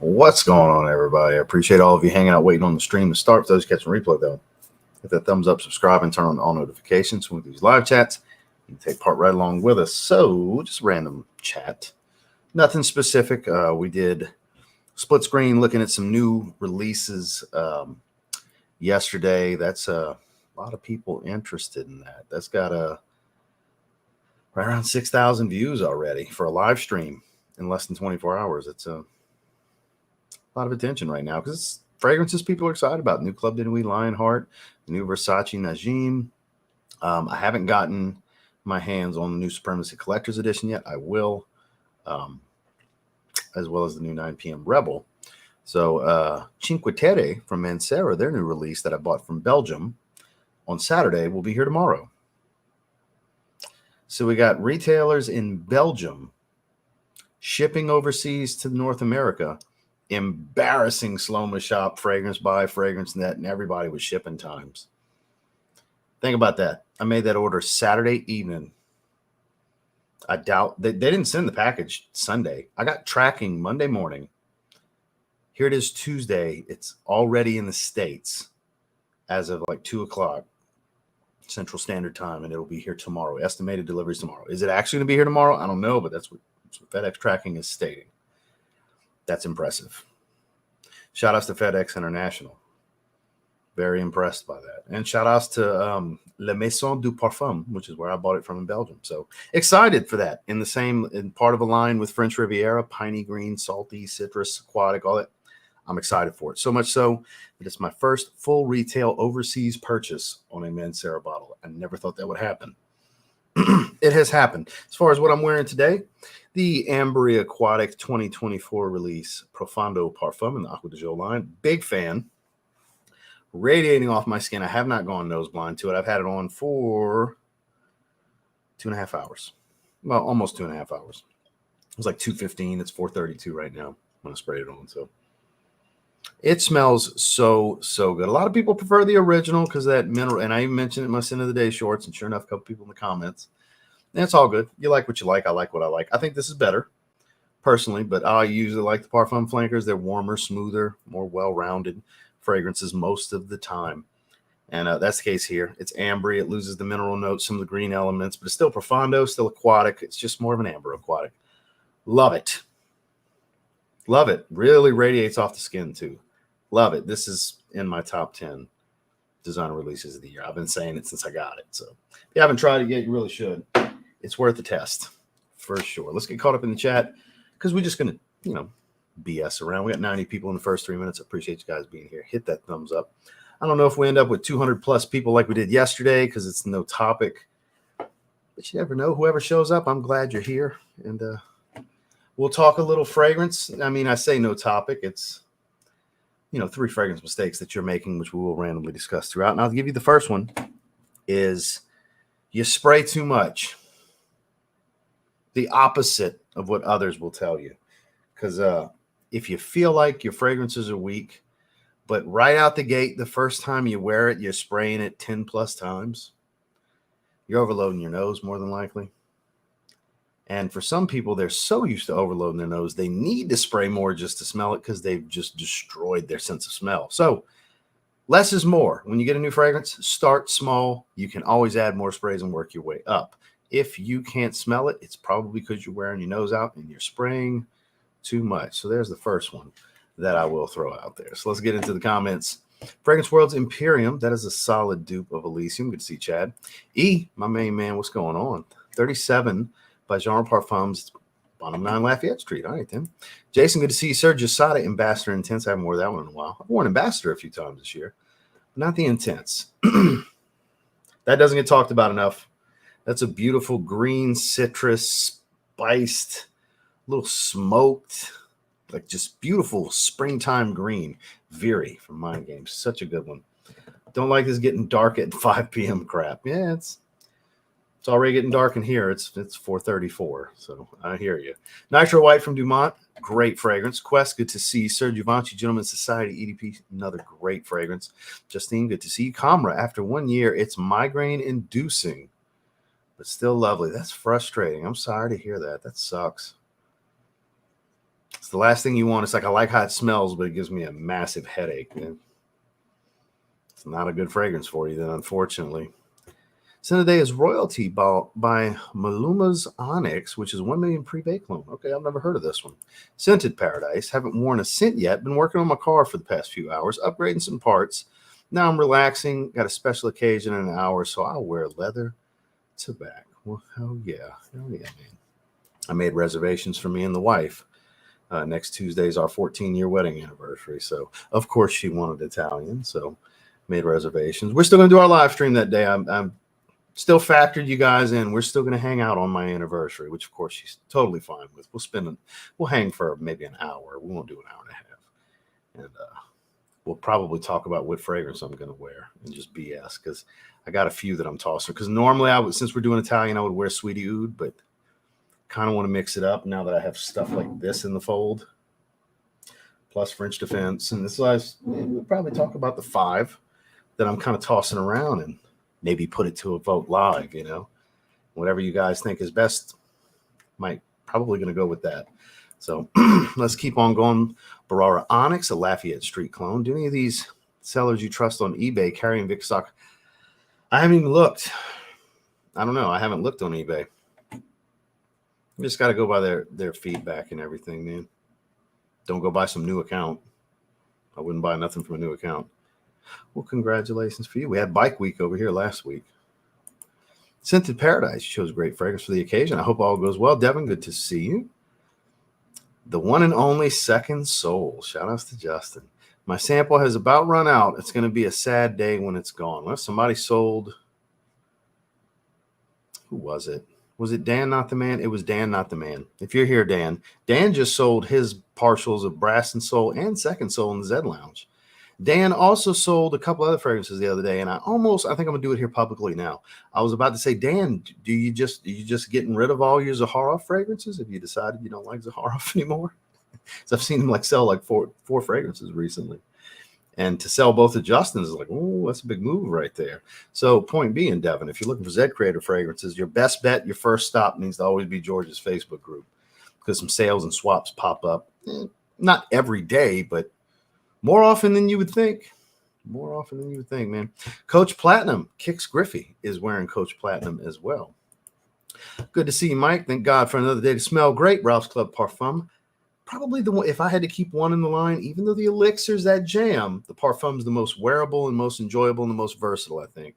What's going on, everybody? I appreciate all of you hanging out, waiting on the stream to start. For those catching replay, though, hit that thumbs up, subscribe, and turn on all notifications when we do these live chats. You can take part right along with us. So, just random chat, nothing specific. We did split screen, looking at some new releases yesterday. That's a lot of people interested in that. That's got right around 6,000 views already for a live stream in less than 24 hours. It's a lot of attention right now because it's fragrances people are excited about. New Club de Nuit Lionheart, the new Versace Najim. I haven't gotten my hands on the new Supremacy Collector's Edition yet. I will, as well as the new 9 p.m. Rebel. So Cinque Terre from Mancera, their new release that I bought from Belgium on Saturday, will be here tomorrow. So we got retailers in Belgium shipping overseas to North America. Embarrassing Sloma Shop, Fragrance Buy, Fragrance Net, and everybody with shipping times. Think about that. I made that order Saturday evening. I doubt they didn't send the package Sunday. I got tracking Monday morning. Here it is Tuesday. It's already in the States as of like 2 o'clock Central Standard Time, and it'll be here tomorrow. Estimated deliveries tomorrow. Is it actually going to be here tomorrow? I don't know, but that's what FedEx tracking is stating. That's impressive. Shout outs to FedEx International. Very impressed by that. And shout outs to La Maison du Parfum, which is where I bought it from in Belgium. So excited for that. In part of a line with French Riviera, piney green, salty, citrus, aquatic, all that. I'm excited for it. So much so that it's my first full retail overseas purchase on a Mancera bottle. I never thought that would happen. It has happened. As far as what I'm wearing today, the Ambery Aquatic 2024 release Profondo Parfum in the Aqua de Jo line. Big fan. Radiating off my skin. I have not gone nose blind to it. I've had it on for 2.5 hours. Well, almost 2.5 hours. It was like 2:15. It's 4:32 right now when I sprayed it on. So it smells so good. A lot of people prefer the original because that mineral, and I even mentioned it in my Sin of the Day shorts, and sure enough, a couple people in the comments. And it's all good. You like what you like. I like what I like. I think this is better, personally, but I usually like the Parfum Flankers. They're warmer, smoother, more well-rounded fragrances most of the time. And that's the case here. It's ambery. It loses the mineral notes, some of the green elements, but it's still Profondo, still aquatic. It's just more of an amber aquatic. Love it. Love it. Really radiates off the skin, too. Love it. This is in my top 10 designer releases of the year. I've been saying it since I got it. So if you haven't tried it yet, you really should. It's worth the test for sure. Let's get caught up in the chat because we're just going to, BS around. We got 90 people in the first 3 minutes. I appreciate you guys being here. Hit that thumbs up. I don't know if we end up with 200 plus people like we did yesterday because it's no topic, but you never know. Whoever shows up, I'm glad you're here. And we'll talk a little fragrance. I mean, I say no topic. It's, 3 fragrance mistakes that you're making, which we will randomly discuss throughout. And I'll give you the first one is you spray too much. The opposite of what others will tell you. Because if you feel like your fragrances are weak, but right out the gate, the first time you wear it, you're spraying it 10 plus times, you're overloading your nose more than likely. And for some people, they're so used to overloading their nose, they need to spray more just to smell it because they've just destroyed their sense of smell. So less is more. When you get a new fragrance, start small. You can always add more sprays and work your way up. If you can't smell it, it's probably because you're wearing your nose out and you're spraying too much. So there's the first one that I will throw out there. So let's get into the comments. Fragrance World's Imperium. That is a solid dupe of Elysium. Good to see Chad. E, my main man, what's going on? 37 by Jean Parfums, bottom 9 Lafayette Street. All right, then. Jason, good to see you, sir. Jasada Ambassador Intense. I haven't worn that one in a while. I've worn Ambassador a few times this year, but not the Intense. That doesn't get talked about enough. That's a beautiful green citrus, spiced, little smoked, like just beautiful springtime green. Veery from Mind Games. Such a good one. Don't like this getting dark at 5 p.m. crap. Yeah, it's already getting dark in here. It's 4:34, so I hear you. Nitro White from Dumont. Great fragrance. Quest, good to see you, sir. Givenchy Gentleman Society EDP, another great fragrance. Justine, good to see you. Comra, after 1 year, it's migraine-inducing, but still lovely. That's frustrating. I'm sorry to hear that. That sucks. the last thing you want. It's like, I like how it smells, but it gives me a massive headache. Man. It's not a good fragrance for you then, unfortunately. So today is Royalty by Maluma's Onyx, which is 1 million pre-bake cologne. Okay, I've never heard of this one. Scented Paradise. Haven't worn a scent yet. Been working on my car for the past few hours, upgrading some parts. Now I'm relaxing. Got a special occasion in an hour, so I'll wear leather tobacco. Well, hell yeah. Hell yeah, man. I made reservations for me and the wife. Next Tuesday is our 14-year wedding anniversary. So, of course, she wanted Italian, so made reservations. We're still going to do our live stream that day. I'm still factored you guys in. We're still going to hang out on my anniversary, which, of course, she's totally fine with. We'll hang for maybe an hour. We won't do an hour and a half. And we'll probably talk about what fragrance I'm going to wear and just BS, because I got a few that I'm tossing. Because normally, since we're doing Italian, I would wear Sweetie Oud, but kind of want to mix it up now that I have stuff like this in the fold, plus French Defense. And we'll probably talk about the 5 that I'm kind of tossing around and maybe put it to a vote live, whatever you guys think is best. Probably going to go with that. So let's keep on going. Barara Onyx, a Lafayette Street clone. Do any of these sellers you trust on eBay carrying Vic stock? I haven't even looked. I don't know. I haven't looked on eBay. You just got to go by their feedback and everything, man. Don't go buy some new account. I wouldn't buy nothing from a new account. Well, congratulations for you. We had Bike Week over here last week. Scented Paradise chose great fragrance for the occasion. I hope all goes well. Devin, good to see you. The one and only Second Soul. Shout outs to Justin. My sample has about run out. It's going to be a sad day when it's gone. Well, somebody sold. Who was it? Was it Dan Not the Man? It was Dan Not the Man. If you're here, Dan. Dan just sold his partials of Brass and Soul and Second Soul in the Zed Lounge. Dan also sold a couple other fragrances the other day, and I think I'm gonna do it here publicly now. I was about to say, Dan, are you just getting rid of all your zaharoff fragrances? Have you decided you don't like zaharoff anymore? So I've seen him sell like four fragrances recently. And to sell both of Justin's is like, oh, that's a big move right there. So point being, Devin, if you're looking for Zed Creator fragrances, your best bet, your first stop needs to always be George's Facebook group, because some sales and swaps pop up. Not every day, but more often than you would think. More often than you would think, man. Coach Platinum, Kix Griffey, is wearing Coach Platinum as well. Good to see you, Mike. Thank God for another day to smell great. Ralph's Club Parfum. Probably the one, if I had to keep one in the line, even though the Elixir's that jam, the Parfum's the most wearable and most enjoyable and the most versatile, I think.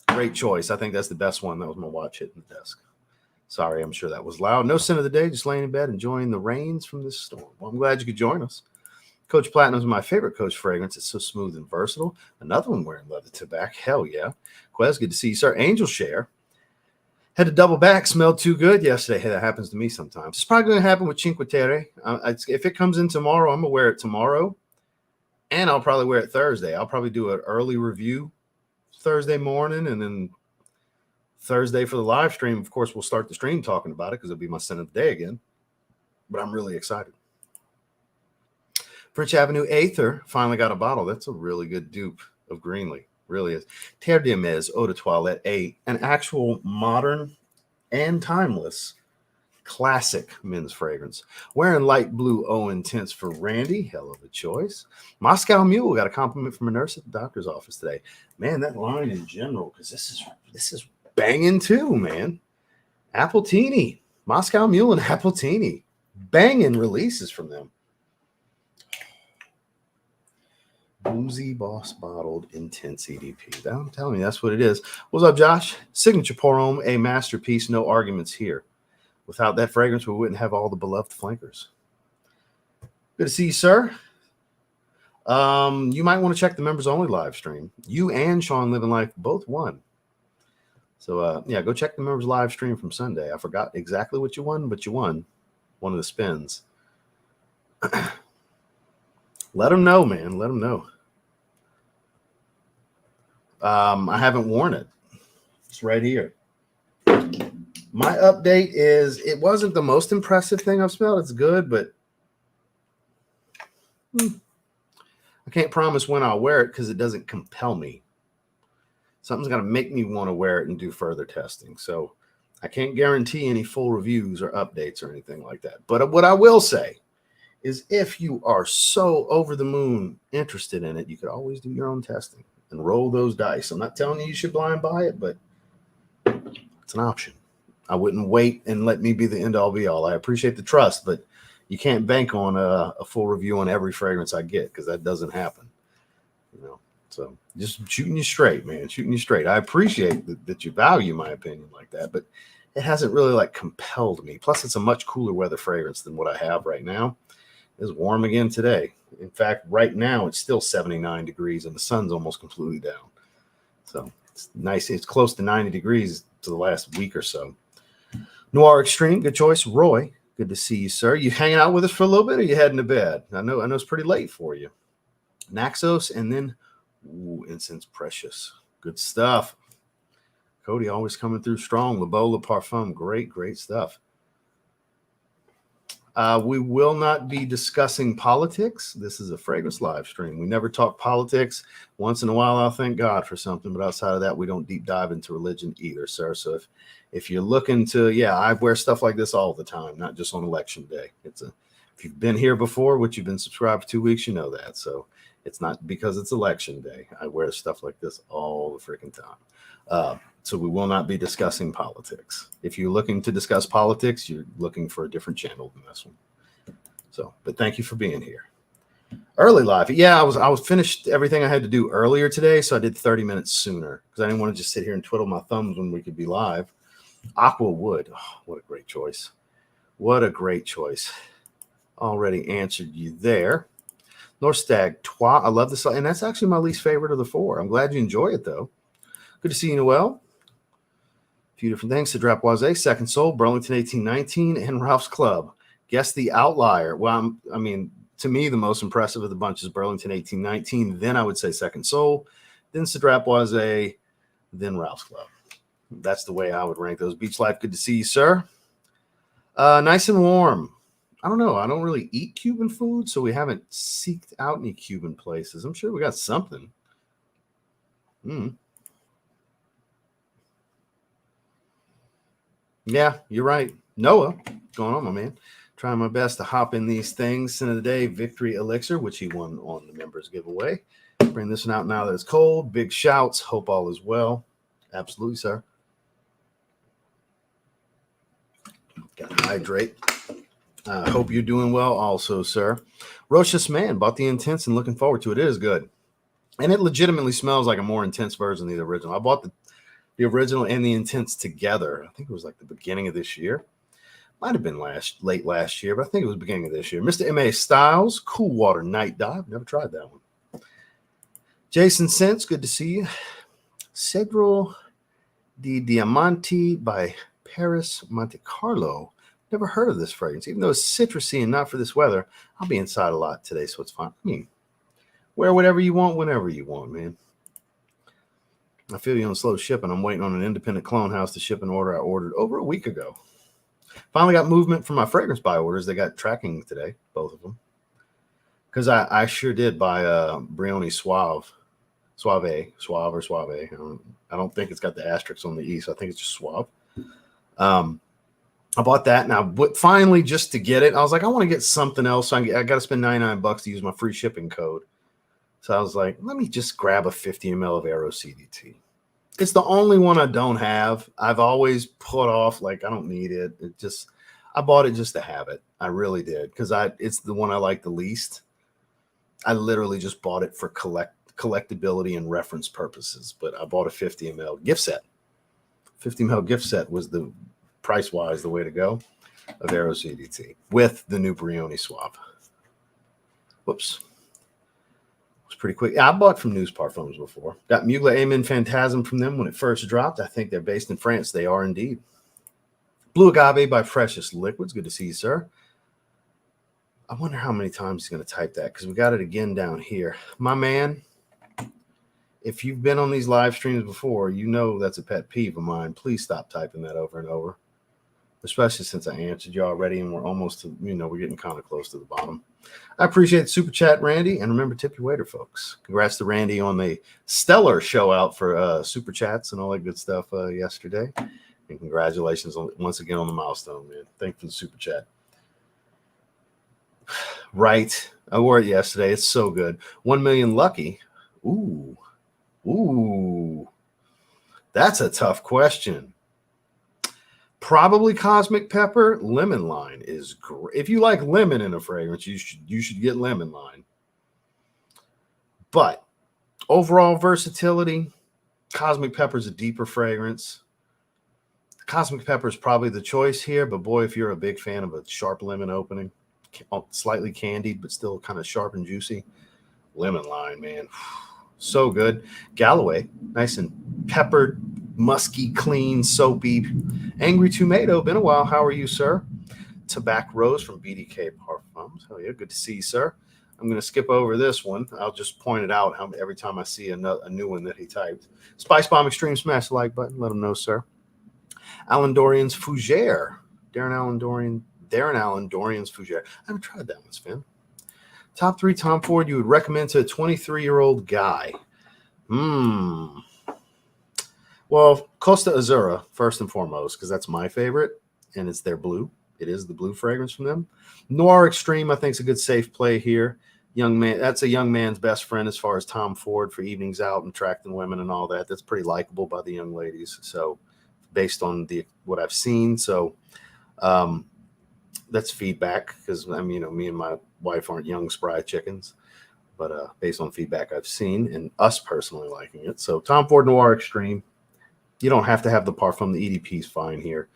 Great choice. I think that's the best one. That was my watch hitting the desk. Sorry, I'm sure that was loud. No sin of the day, just laying in bed enjoying the rains from this storm. Well, I'm glad you could join us. Coach Platinum is my favorite Coach fragrance. It's so smooth and versatile. Another one wearing leather tobacco. Hell yeah. Quez, good to see you, sir. Angel Share. Had to double back. Smelled too good yesterday. Hey, that happens to me sometimes. It's probably going to happen with Cinque Terre. If it comes in tomorrow, I'm going to wear it tomorrow. And I'll probably wear it Thursday. I'll probably do an early review Thursday morning. And then Thursday for the live stream, of course, we'll start the stream talking about it because it'll be my sin of the day again. But I'm really excited. French Avenue Aether finally got a bottle. That's a really good dupe of Greenlee. Really is. Terre de Metz Eau de Toilette, an actual modern and timeless classic men's fragrance. Wearing light blue O Intense for Randy. Hell of a choice. Moscow Mule got a compliment from a nurse at the doctor's office today. Man, that line in general, because this is banging too, man. Appletini. Moscow Mule and Appletini. Banging releases from them. Boozy Boss Bottled Intense EDP. I'm telling you, that's what it is. What's up, Josh? Signature Pour Homme, a masterpiece. No arguments here. Without that fragrance, we wouldn't have all the beloved flankers. Good to see you, sir. You might want to check the members only live stream. You and Sean Living Life both won. So, yeah, go check the members live stream from Sunday. I forgot exactly what you won, but you won one of the spins. Let them know, man. Let them know. I haven't worn it. It's right here. My update is it wasn't the most impressive thing I've smelled. It's good, but I can't promise when I'll wear it because it doesn't compel me. Something's got to make me want to wear it and do further testing. So I can't guarantee any full reviews or updates or anything like that. But what I will say is if you are so over the moon interested in it, you could always do your own testing and roll those dice. I'm not telling you should blind buy it, but it's an option. I wouldn't wait and let me be the end all be all. I appreciate the trust, but you can't bank on a full review on every fragrance I get, because that doesn't happen. You know, so just shooting you straight, man, shooting you straight. I appreciate that you value my opinion like that, but it hasn't really like compelled me. Plus, it's a much cooler weather fragrance than what I have right now. It's warm again today. In fact, right now it's still 79 degrees and the sun's almost completely down. So it's nice. It's close to 90 degrees to the last week or so. Noir Extreme, good choice. Roy, good to see you, sir. You hanging out with us for a little bit, or you heading to bed? I know it's pretty late for you. Naxos, and then Incense Precious. Good stuff. Cody always coming through strong. Le Beau Le Parfum, great stuff. We will not be discussing politics. This is a fragrance live stream. We never talk politics. Once in a while, I'll thank God for something, but outside of that, we don't deep dive into religion either, sir. So if you're looking to, I wear stuff like this all the time, not just on election day. If you've been here before, which you've been subscribed for 2 weeks, you know that. So it's not because it's election day. I wear stuff like this all the freaking time. So we will not be discussing politics. If you're looking to discuss politics, you're looking for a different channel than this one. So, but thank you for being here. Early live. Yeah, I was finished everything I had to do earlier today, so I did 30 minutes sooner because I didn't want to just sit here and twiddle my thumbs when we could be live. Aqua Wood. Oh, what a great choice. What a great choice. Already answered you there. Norstag Trois. I love this, and that's actually my least favorite of the four. I'm glad you enjoy it, though. Good to see you, Noel. A few different things. Cedrat Second Soul, Burlington 1819, and Ralph's Club. Guess the outlier. Well, I mean, to me, the most impressive of the bunch is Burlington 1819. Then I would say Second Soul, then Cedrat, then Ralph's Club. That's the way I would rank those. Beach Life, good to see you, sir. Nice and warm. I don't know. I don't really eat Cuban food, so we haven't seeked out any Cuban places. I'm sure we got something. Yeah, you're right. Noah, what's going on, my man? Trying my best to hop in these things. Sin of the day, Victory Elixir, which he won on the members giveaway. Bring this one out now that it's cold. Big shouts. Hope all is well. Absolutely, sir. Got to hydrate. Hope you're doing well also, sir. Rochus Man, bought the Intense and looking forward to it. It is good. And it legitimately smells like a more intense version of the original. I bought the original and the Intense together. I think it was like the beginning of this year. Might have been late last year, but I think it was beginning of this year. Mr. M.A. Styles, Cool Water Night Dive. Never tried that one. Jason Sense, good to see you. Cedro di Diamanti by Paris Monte Carlo. Never heard of this fragrance. Even though it's citrusy and not for this weather, I'll be inside a lot today, so it's fine. I mean, wear whatever you want whenever you want, man. I feel you on slow shipping. I'm waiting on an independent clone house to ship an order I ordered over a week ago. Finally got movement from my fragrance buy orders. They got tracking today, both of them. Because I sure did buy Brioni Suave. I don't think it's got the asterisk on the E, so I think it's just Suave. I bought that, and I finally, just to get it, I was like, I want to get something else. So I got to spend $99 to use my free shipping code. So I was like, let me just grab a 50 ml of Aero CDT. It's the only one I don't have. I've always put off, like, I don't need it. I bought it just to have it. I really did, because it's the one I like the least. I literally just bought it for collectability and reference purposes, but I bought a 50 ml gift set. 50 ml gift set was the price-wise the way to go of Aero CDT with the new Brioni Suave. Whoops. It's pretty quick. Yeah, I bought from News Parfums before. Got Mugler Amen Phantasm from them when it first dropped. I think they're based in France. They are indeed. Blue Agave by Precious Liquids. Good to see you, sir. I wonder how many times he's going to type that, because we got it again down here. My man, if you've been on these live streams before, you know that's a pet peeve of mine. Please stop typing that over and over, especially since I answered you already and we're almost to, we're getting kind of close to the bottom. I appreciate the super chat, Randy, and remember, tip your waiter, folks. Congrats to Randy on the stellar show out for super chats and all that good stuff yesterday, and congratulations once again on the milestone, man. Thank you for the super chat. Right. I wore it yesterday. It's so good. 1 million lucky. Ooh. Ooh. That's a tough question. Probably Cosmic Pepper. Lemon Line is great. If you like lemon in a fragrance, you should get Lemon Line. But overall versatility, Cosmic Pepper is a deeper fragrance. Cosmic Pepper is probably the choice here, but boy, if you're a big fan of a sharp lemon opening, slightly candied, but still kind of sharp and juicy, Lemon Line, man, so good. Galloway, nice and peppered, musky, clean, soapy. Angry Tomato, been a while. How are you, sir? Tobacco Rose from BDK Parfums. Oh, yeah, good to see you, sir. I'm going to skip over this one. I'll just point it out every time I see a new one that he typed. Spice Bomb Extreme, smash the like button. Let him know, sir. Alan Dorian's Fougere. Darren Alan Dorian's Fougere. I haven't tried that one, Sven. Top 3 Tom Ford you would recommend to a 23-year-old guy. Well, Costa Azura, first and foremost, because that's my favorite, and it's their blue. It is the blue fragrance from them. Noir Extreme, I think, is a good safe play here. Young man, that's a young man's best friend as far as Tom Ford for evenings out and attracting women and all that. That's pretty likable by the young ladies. So, based on what I've seen, so that's feedback because me and my wife aren't young spry chickens, but based on feedback I've seen and us personally liking it. So Tom Ford Noir Extreme. You don't have to have the parfum. The EDP is fine here.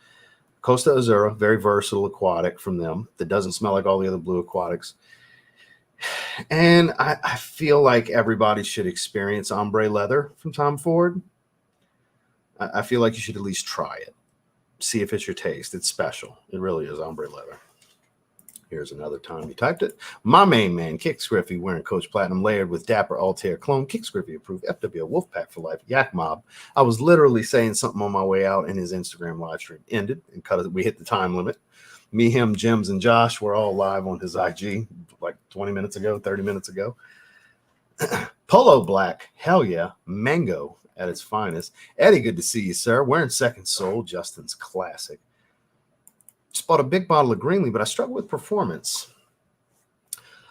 Costa Azura, very versatile aquatic from them that doesn't smell like all the other blue aquatics. And I feel like everybody should experience ombre leather from Tom Ford. I feel like you should at least try it. See if it's your taste. It's special. It really is ombre leather. Here's another time you typed it. My main man, Kick Scriffy, wearing Coach Platinum layered with Dapper Altair clone. Kick Scriffy approved. FW Wolfpack for life. Yak Mob. I was literally saying something on my way out, and his Instagram live stream ended and cut it. We hit the time limit. Me, him, Jims, and Josh were all live on his IG like 20 minutes ago, 30 minutes ago. Polo Black. Hell yeah. Mango at its finest. Eddie, good to see you, sir. Wearing Second Soul, Justin's classic. Just bought a big bottle of Greenlee, but I struggle with performance.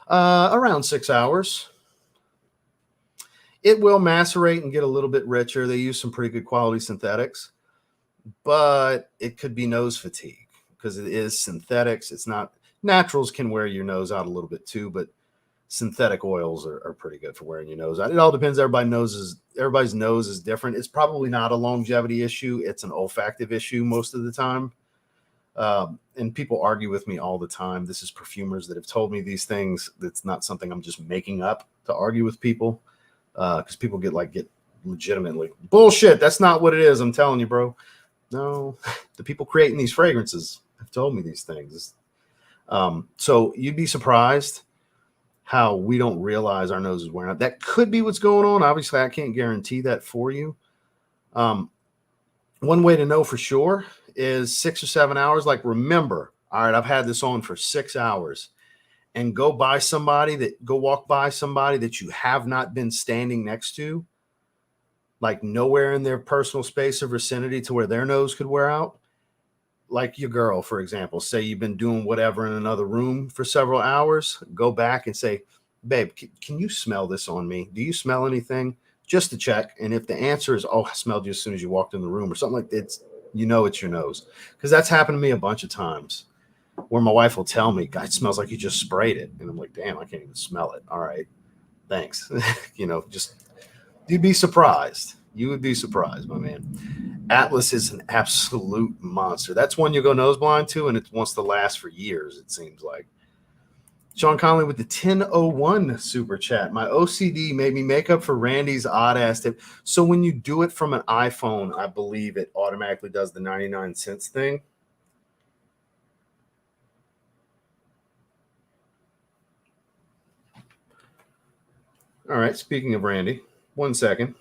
Around 6 hours. It will macerate and get a little bit richer. They use some pretty good quality synthetics, but it could be nose fatigue because it is synthetics. It's not naturals can wear your nose out a little bit too, but synthetic oils are pretty good for wearing your nose out. It all depends. Everybody's nose is different. It's probably not a longevity issue. It's an olfactive issue most of the time. And people argue with me all the time. This is perfumers that have told me these things. That's not something I'm just making up to argue with people. Because people get legitimately bullshit. That's not what it is. I'm telling you, bro. No, the people creating these fragrances have told me these things. So you'd be surprised how we don't realize our nose is wearing out. That could be what's going on. Obviously, I can't guarantee that for you. One way to know for sure is 6 or 7 hours. Like, remember, all right, I've had this on for 6 hours, and go walk by somebody that you have not been standing next to, like nowhere in their personal space of vicinity to where their nose could wear out. Like your girl, for example, say you've been doing whatever in another room for several hours, go back and say, babe, can you smell this on me? Do you smell anything? Just to check. And if the answer is, oh, I smelled you as soon as you walked in the room or something like that, it's your nose. Because that's happened to me a bunch of times where my wife will tell me, God, it smells like you just sprayed it. And I'm like, damn, I can't even smell it. All right, thanks. You'd be surprised. You would be surprised, my man. Atlas is an absolute monster. That's one you go nose blind to, and it wants to last for years, it seems like. Sean Conley with the 1001 super chat. My OCD made me make up for Randy's odd ass tip. So when you do it from an iPhone, I believe it automatically does the 99 cents thing. All right. Speaking of Randy, 1 second.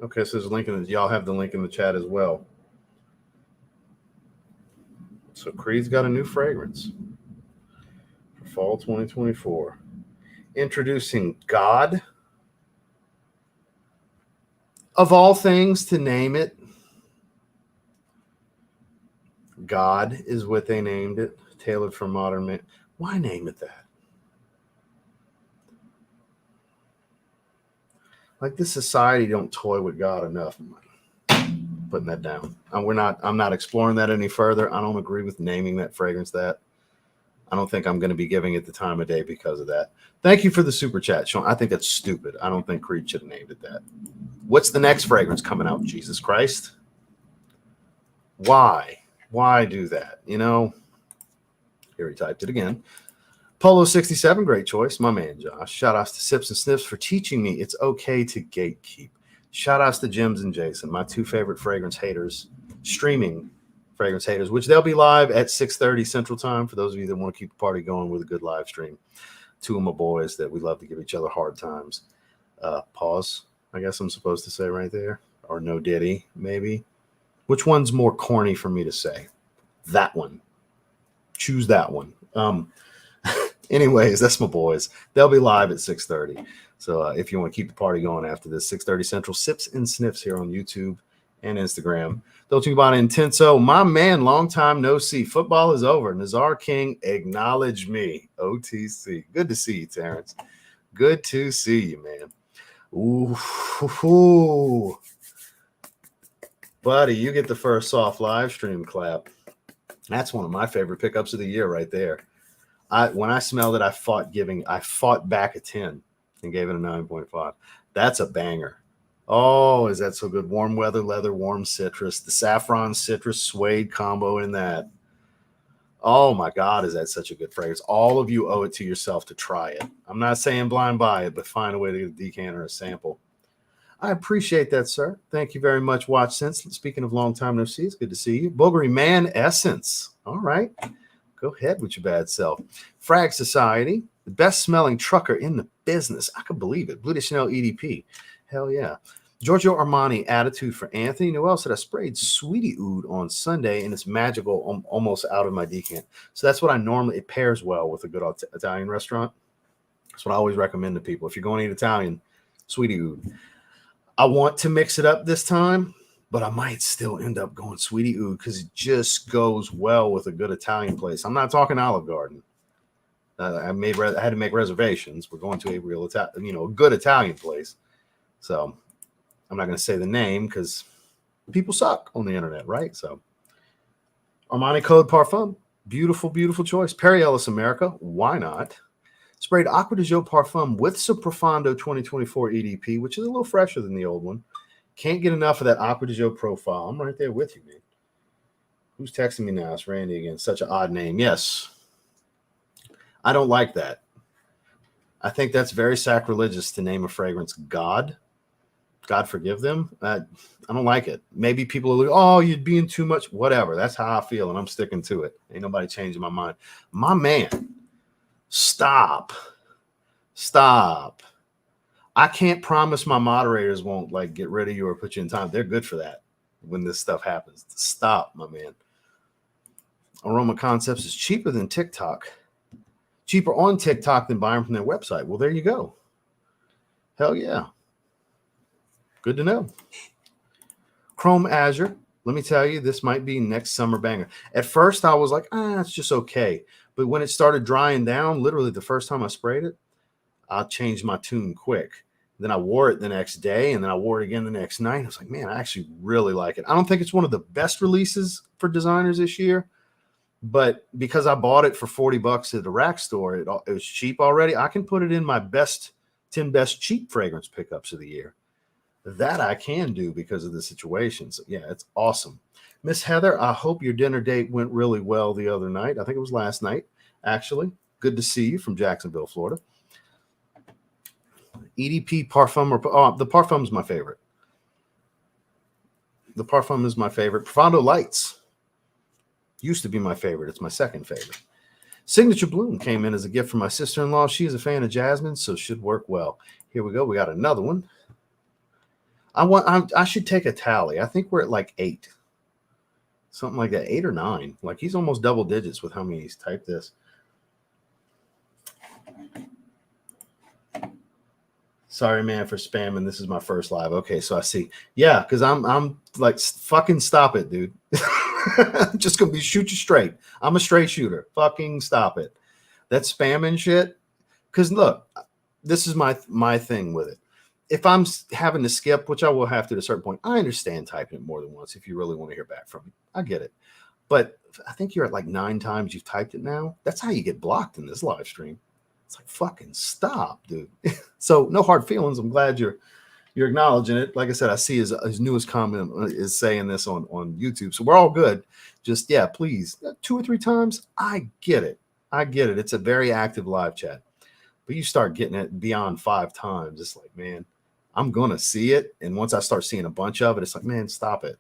Okay, so there's a link in the, y'all have the link in the chat as well. So Creed's got a new fragrance for fall 2024. Introducing God. Of all things to name it, God is what they named it. Tailored for modern man. Why name it that? Like, this society don't toy with God enough. I'm putting that down. I'm not exploring that any further. I don't agree with naming that fragrance that. I don't think I'm going to be giving it the time of day because of that. Thank you for the super chat, Sean. I think that's stupid. I don't think Creed should have named it that. What's the next fragrance coming out? Jesus Christ. Why? Why do that? You know, here he typed it again. Polo 67, great choice. My man, Josh. Shout outs to Sips and Sniffs for teaching me it's okay to gatekeep. Shout outs to Jims and Jason, my two favorite fragrance haters, streaming fragrance haters, which they'll be live at 6:30 Central Time for those of you that want to keep the party going with a good live stream. Two of my boys that we love to give each other hard times. Pause, I guess I'm supposed to say right there. Or no diddy, maybe. Which one's more corny for me to say? That one. Choose that one. Anyways, that's my boys. They'll be live at 6:30. So if you want to keep the party going after this, 6:30 Central, Sips and Sniffs here on YouTube and Instagram. Dolce & Gabbana Intenso, my man, long time no see. Football is over. Nazar King, acknowledge me. OTC. Good to see you, Terrence. Good to see you, man. Ooh. Buddy, you get the first soft live stream clap. That's one of my favorite pickups of the year right there. When I smelled it, I fought back a 10 and gave it a 9.5. That's a banger. Oh, is that so good? Warm weather, leather, warm citrus. The saffron citrus suede combo in that. Oh my God, is that such a good fragrance? All of you owe it to yourself to try it. I'm not saying blind buy it, but find a way to get a decanter or a sample. I appreciate that, sir. Thank you very much, Watch Sense. Speaking of long time no see, it's good to see you. Bulgari Man Essence. All right. Go ahead with your bad self. Frag Society, the best smelling trucker in the business. I can believe it. Blue de Chanel EDP. Hell yeah. Giorgio Armani Attitude for Anthony. Noel said I sprayed Sweetie Oud on Sunday and it's magical, almost out of my decant. So that's what I normally, it pairs well with a good Italian restaurant. That's what I always recommend to people. If you're going to eat Italian, Sweetie Oud. I want to mix it up this time, but I might still end up going Sweetie Oud because it just goes well with a good Italian place. I'm not talking Olive Garden. I had to make reservations. We're going to a real a good Italian place. So I'm not going to say the name because people suck on the internet, right? So Armani Code Parfum, beautiful, beautiful choice. Perry Ellis America, why not? Sprayed Acqua di Gio Parfum with some Profondo 2024 EDP, which is a little fresher than the old one. Can't get enough of that Acqua di Gio profile. I'm right there with you, man. Who's texting me now? It's Randy again. Such an odd name. Yes. I don't like that. I think that's very sacrilegious to name a fragrance God. God forgive them. I don't like it. Maybe people are like, oh, you're being too much. Whatever. That's how I feel, and I'm sticking to it. Ain't nobody changing my mind. My man, stop. I can't promise my moderators won't get rid of you or put you in time. They're good for that when this stuff happens. Stop, my man. Aroma Concepts is cheaper than TikTok. Cheaper on TikTok than buying from their website. Well, there you go. Hell yeah. Good to know. Chrome Azure. Let me tell you, this might be next summer banger. At first, I was like, it's just okay. But when it started drying down, literally the first time I sprayed it, I changed my tune quick. Then I wore it the next day, and then I wore it again the next night. I was like, man, I actually really like it. I don't think it's one of the best releases for designers this year, but because I bought it for $40 at the rack store, it was cheap already. I can put it in my 10 best cheap fragrance pickups of the year. That I can do because of the situation. So yeah, it's awesome. Miss Heather, I hope your dinner date went really well the other night. I think it was last night, actually. Good to see you from Jacksonville, Florida. EDP Parfum, the Parfum is my favorite. The Parfum is my favorite. Profondo Lights used to be my favorite. It's my second favorite. Signature Bloom came in as a gift from my sister-in-law. She is a fan of Jasmine, so should work well. Here we go. We got another one. I should take a tally. I think we're at 8. Something like that, 8 or 9. He's almost double digits with how many he's typed this. Sorry, man, for spamming. This is my first live. Okay, so I see. Yeah, because I'm like, fucking stop it, dude. Just gonna be shoot you straight. I'm a straight shooter. Fucking stop it. That spamming shit. Because look, this is my thing with it. If I'm having to skip, which I will have to at a certain point, I understand typing it more than once if you really want to hear back from me. I get it. But I think you're at like 9 times you've typed it now. That's how you get blocked in this live stream. It's like, fucking stop, dude. So no hard feelings. I'm glad you're acknowledging it. Like I said, I see his newest comment is saying this on YouTube. So we're all good. Just, yeah, please, 2 or 3 times. I get it. It's a very active live chat. But you start getting it beyond 5 times. It's like, man, I'm going to see it. And once I start seeing a bunch of it, it's like, man, stop it.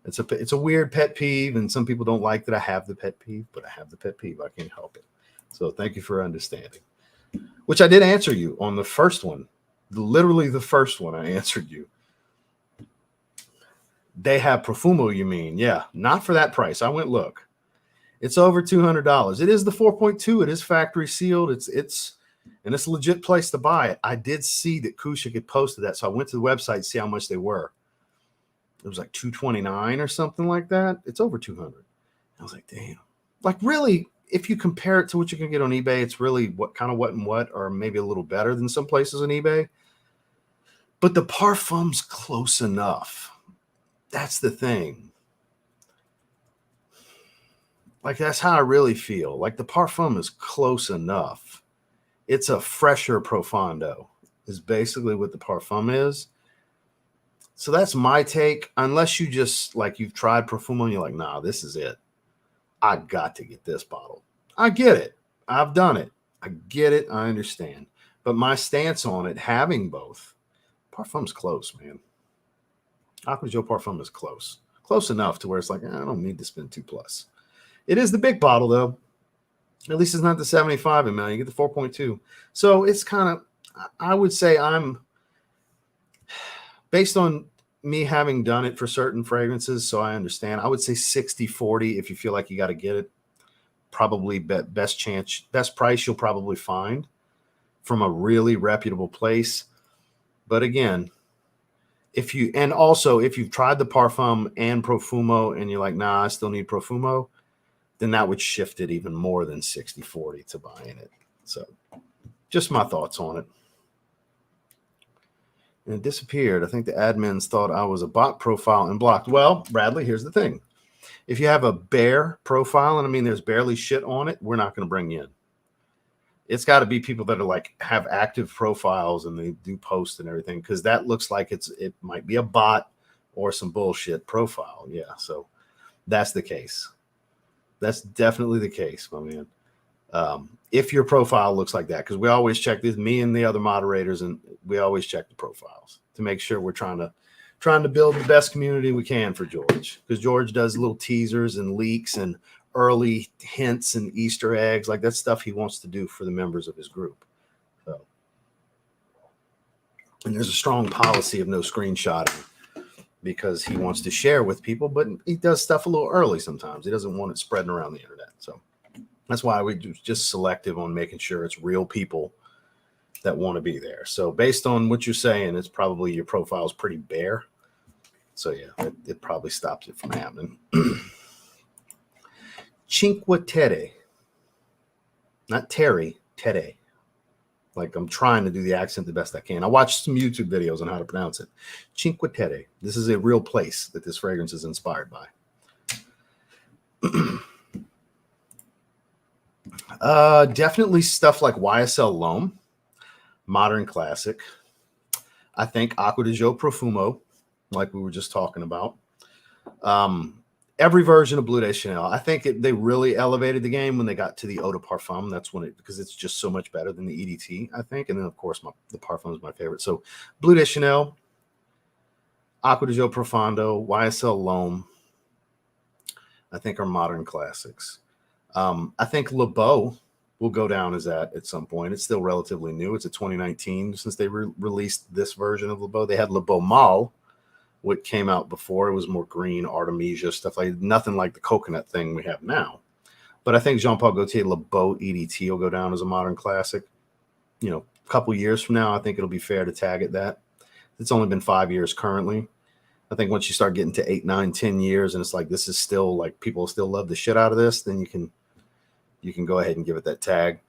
It's a weird pet peeve. And some people don't like that I have the pet peeve, but I have the pet peeve. I can't help it. So thank you for understanding, which I did answer you on the first one. Literally the first one I answered you. They have Profumo, you mean? Yeah, not for that price. I went look. It's over $200. It is the 4.2. It is factory sealed. It's a legit place to buy it. I did see that Kushik had posted that, so I went to the website to see how much they were. It was like $229 or something like that. It's over $200. I was like, damn. Like, really, if you compare it to what you can get on eBay, it's really what, or maybe a little better than some places on eBay. But the parfum's close enough. That's the thing. Like, that's how I really feel. Like, the parfum is close enough. It's a fresher Profondo is basically what the parfum is. So that's my take. Unless you just, like, you've tried Profumo and you're like, nah, this is it. I got to get this bottle. I get it. I've done it. I get it. I understand. But my stance on it, having both, parfum's close, man. Aqua Joe Parfum is close. Close enough to where it's like, I don't need to spend $2+. It is the big bottle, though. At least it's not the 75 ml. You get the 4.2. So it's kind of, I would say I'm, based on me having done it for certain fragrances, so I understand, I would say 60-40 if you feel like you got to get it. Probably best price you'll probably find from a really reputable place. But again, if you've tried the Parfum and Profumo and you're like, nah, I still need Profumo, then that would shift it even more than 60-40 to buying it. So just my thoughts on it. And it disappeared. I think the admins thought I was a bot profile and blocked. Well, Bradley, here's the thing. If you have a bare profile, and I mean there's barely shit on it, we're not going to bring you in. It's got to be people that are like have active profiles and they do posts and everything, because that looks like it might be a bot or some bullshit profile. Yeah, so that's the case. That's definitely the case, my man. If your profile looks like that, because we always check this, me and the other moderators, and we always check the profiles to make sure we're trying to build the best community we can for George, because George does little teasers and leaks and early hints and Easter eggs, like that stuff he wants to do for the members of his group. So, and there's a strong policy of no screenshotting because he wants to share with people, but he does stuff a little early sometimes. He doesn't want it spreading around the internet. So that's why we do just selective on making sure it's real people that want to be there. So based on what you're saying, it's probably your profile is pretty bare. So yeah, it probably stops it from happening. Cinque Terre. Not Terry, Terre. Like, I'm trying to do the accent the best I can. I watched some YouTube videos on how to pronounce it. Cinque Terre. This is a real place that this fragrance is inspired by. Definitely stuff like YSL L'Homme, Modern Classic. I think Acqua di Gio Profumo, like we were just talking about. Every version of Bleu de Chanel. I think they really elevated the game when they got to the Eau de Parfum. That's when because it's just so much better than the EDT, I think. And then, of course, the Parfum is my favorite. So Bleu de Chanel, Acqua di Gio Profondo, YSL L'Homme, I think are modern classics. I think Le Beau will go down as that at some point. It's still relatively new. It's a 2019 since they released this version of Le Beau. They had Le Beau Mâle, what came out before. It was more green, Artemisia, stuff like nothing like the coconut thing we have now. But I think Jean-Paul Gaultier Le Beau EDT will go down as a modern classic. You know, a couple years from now, I think it'll be fair to tag it that. It's only been 5 years currently. I think once you start getting to 8, 9, 10 years, and it's like this is still like people still love the shit out of this, then you can go ahead and give it that tag.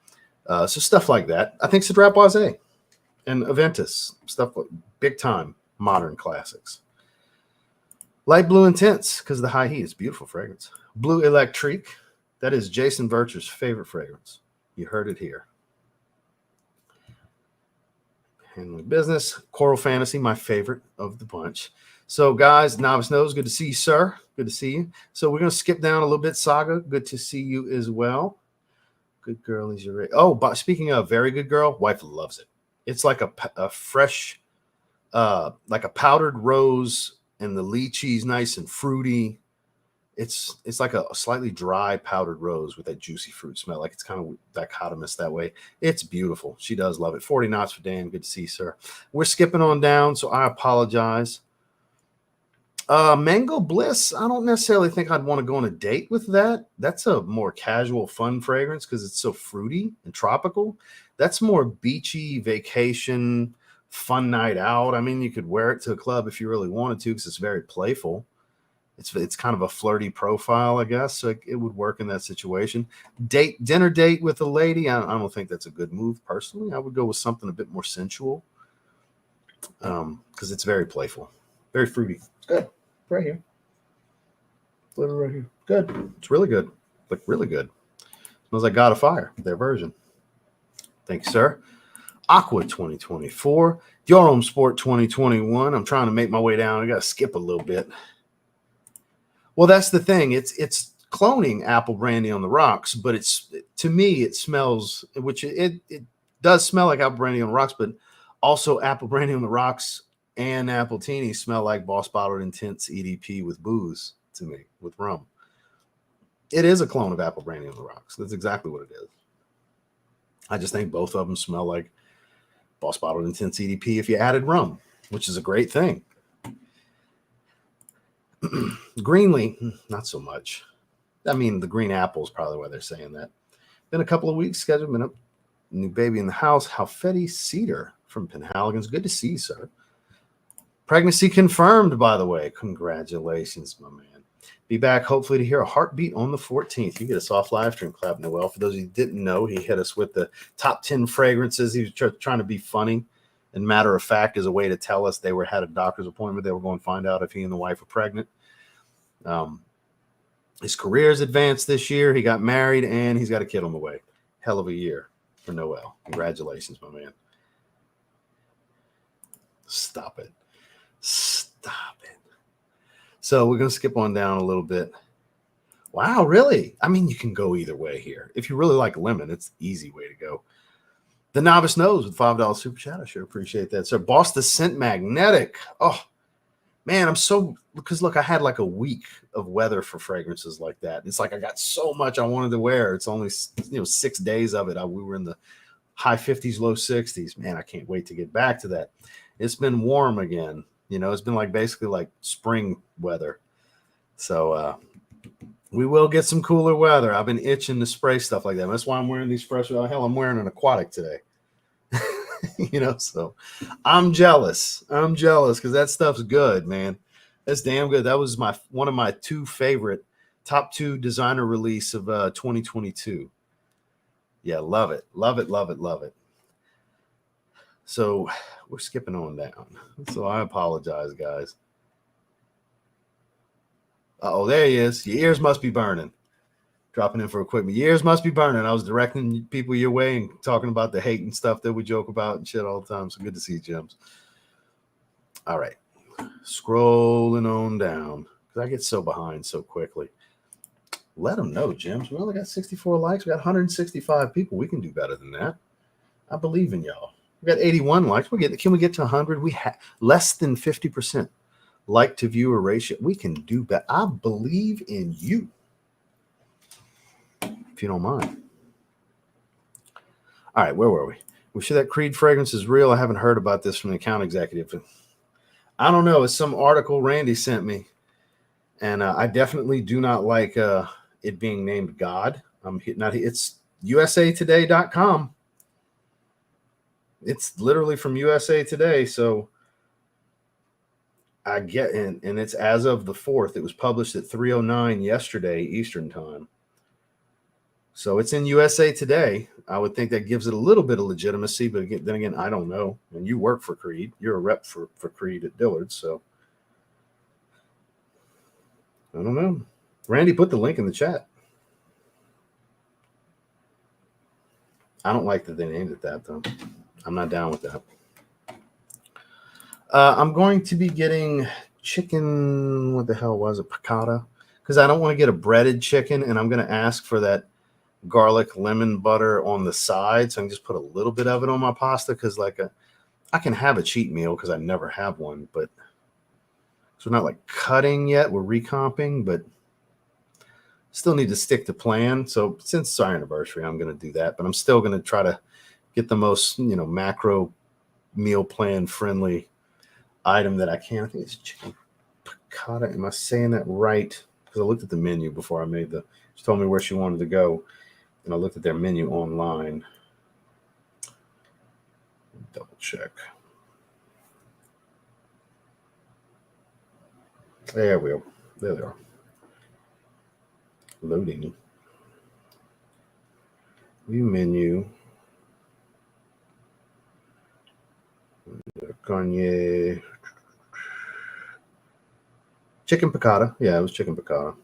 So stuff like that. I think Cedrat Boisé and Aventus, stuff like big time modern classics. Light Blue Intense, because of the high heat. It's beautiful fragrance. Blue Electrique, that is Jason Vircher's favorite fragrance. You heard it here. Handling Business, Coral Fantasy, my favorite of the bunch. So guys, Novice Nose, good to see you, sir. Good to see you. So we're going to skip down a little bit. Saga, good to see you as well. Good girl is your... Oh, but speaking of very good girl, wife loves it. It's like a fresh, like a powdered rose, and the lychee's nice and fruity. It's like a slightly dry powdered rose with that juicy fruit smell. Like it's kind of dichotomous that way. It's beautiful. She does love it. 40 knots for Dan. Good to see you, sir. We're skipping on down, so I apologize. Mango Bliss, I don't necessarily think I'd want to go on a date with that. That's a more casual, fun fragrance because it's so fruity and tropical. That's more beachy, vacation, fun night out. I mean, you could wear it to a club if you really wanted to because it's very playful. It's kind of a flirty profile, I guess. So it would work in that situation. Dinner date with a lady, I don't think that's a good move personally. I would go with something a bit more sensual because it's very playful, very fruity. It's good. Right here. Right here. Good. It's really good. Like really good. Smells like God of Fire, their version. Thank you, sir. Aqua 2024. Dior Sport 2021. I'm trying to make my way down. I got to skip a little bit. Well, that's the thing. It's cloning apple brandy on the rocks, but it's, to me, it smells, which it does smell like apple brandy on the rocks, but also apple brandy on the rocks and apple teeny smell like Boss Bottled Intense EDP with booze to me, with rum. It is a clone of apple brandy on the rocks. That's exactly what it is. I just think both of them smell like Boss Bottled Intense EDP if you added rum, which is a great thing. Greenly, not so much. I mean, the green apple is probably why they're saying that. Been a couple of weeks scheduled. Been a new baby in the house. Halfetti Cedar from Penhaligon's. Good to see you, sir. Pregnancy confirmed, by the way. Congratulations, my man. Be back hopefully to hear a heartbeat on the 14th. You get a soft live stream clap, Noel. For those of you who didn't know, he hit us with the top 10 fragrances. He was trying to be funny and matter of fact as a way to tell us they had a doctor's appointment. They were going to find out if he and the wife were pregnant. His career's advanced this year. He got married and he's got a kid on the way. Hell of a year for Noel. Congratulations, my man. Stop it. Stop it. So we're going to skip on down a little bit. Wow, really? I mean, you can go either way here. If you really like lemon, it's the easy way to go. The Novice Knows with $5 super chat. I sure appreciate that. So Boss the Scent Magnetic. Oh, man, because look, I had like a week of weather for fragrances like that. It's like I got so much I wanted to wear. It's only 6 days of it. We were in the high 50s, low 60s. Man, I can't wait to get back to that. It's been warm again. It's been like basically like spring weather. So we will get some cooler weather. I've been itching to spray stuff like that. That's why I'm wearing these fresh. Hell, I'm wearing an aquatic today. So I'm jealous. Because that stuff's good, man. That's damn good. That was one of my top two designer release of 2022. Yeah, love it. Love it, love it, love it. So we're skipping on down. So I apologize, guys. Oh, there he is. Your ears must be burning. Dropping in for equipment. Your ears must be burning. I was directing people your way and talking about the hate and stuff that we joke about and shit all the time. So good to see you, Jims. All right. Scrolling on down. Because I get so behind so quickly. Let them know, Jims. We only got 64 likes. We got 165 people. We can do better than that. I believe in y'all. We got 81 likes. Can we get to 100? We have less than 50% like to viewer ratio. We can do better. I believe in you. If you don't mind. All right, where were we? We're sure that Creed fragrance is real. I haven't heard about this from the account executive. I don't know. It's some article Randy sent me. And I definitely do not like it being named God. It's usatoday.com. It's literally from USA Today. So I get, and it's as of the 4th. It was published at 3:09 yesterday Eastern time. So it's in USA Today. I would think that gives it a little bit of legitimacy, but then again, I don't know. And you work for Creed. You're a rep for Creed at Dillard's, so I don't know. Randy put the link in the chat. I don't like that they named it that, though. I'm not down with that. I'm going to be getting chicken. What the hell was it? Piccata? Because I don't want to get a breaded chicken, and I'm going to ask for that garlic lemon butter on the side. So I can just put a little bit of it on my pasta, because I can have a cheat meal because I never have one, but so we're not like cutting yet. We're recomping, but still need to stick to plan. So since it's our anniversary, I'm going to do that, but I'm still going to try to get the most, macro meal plan friendly item that I can. I think it's chicken piccata. Am I saying that right? Because I looked at the menu before I made she told me where she wanted to go, and I looked at their menu online. Double check. There we go. There they are. Loading. View menu. Garnier. Chicken piccata. Yeah, it was chicken piccata.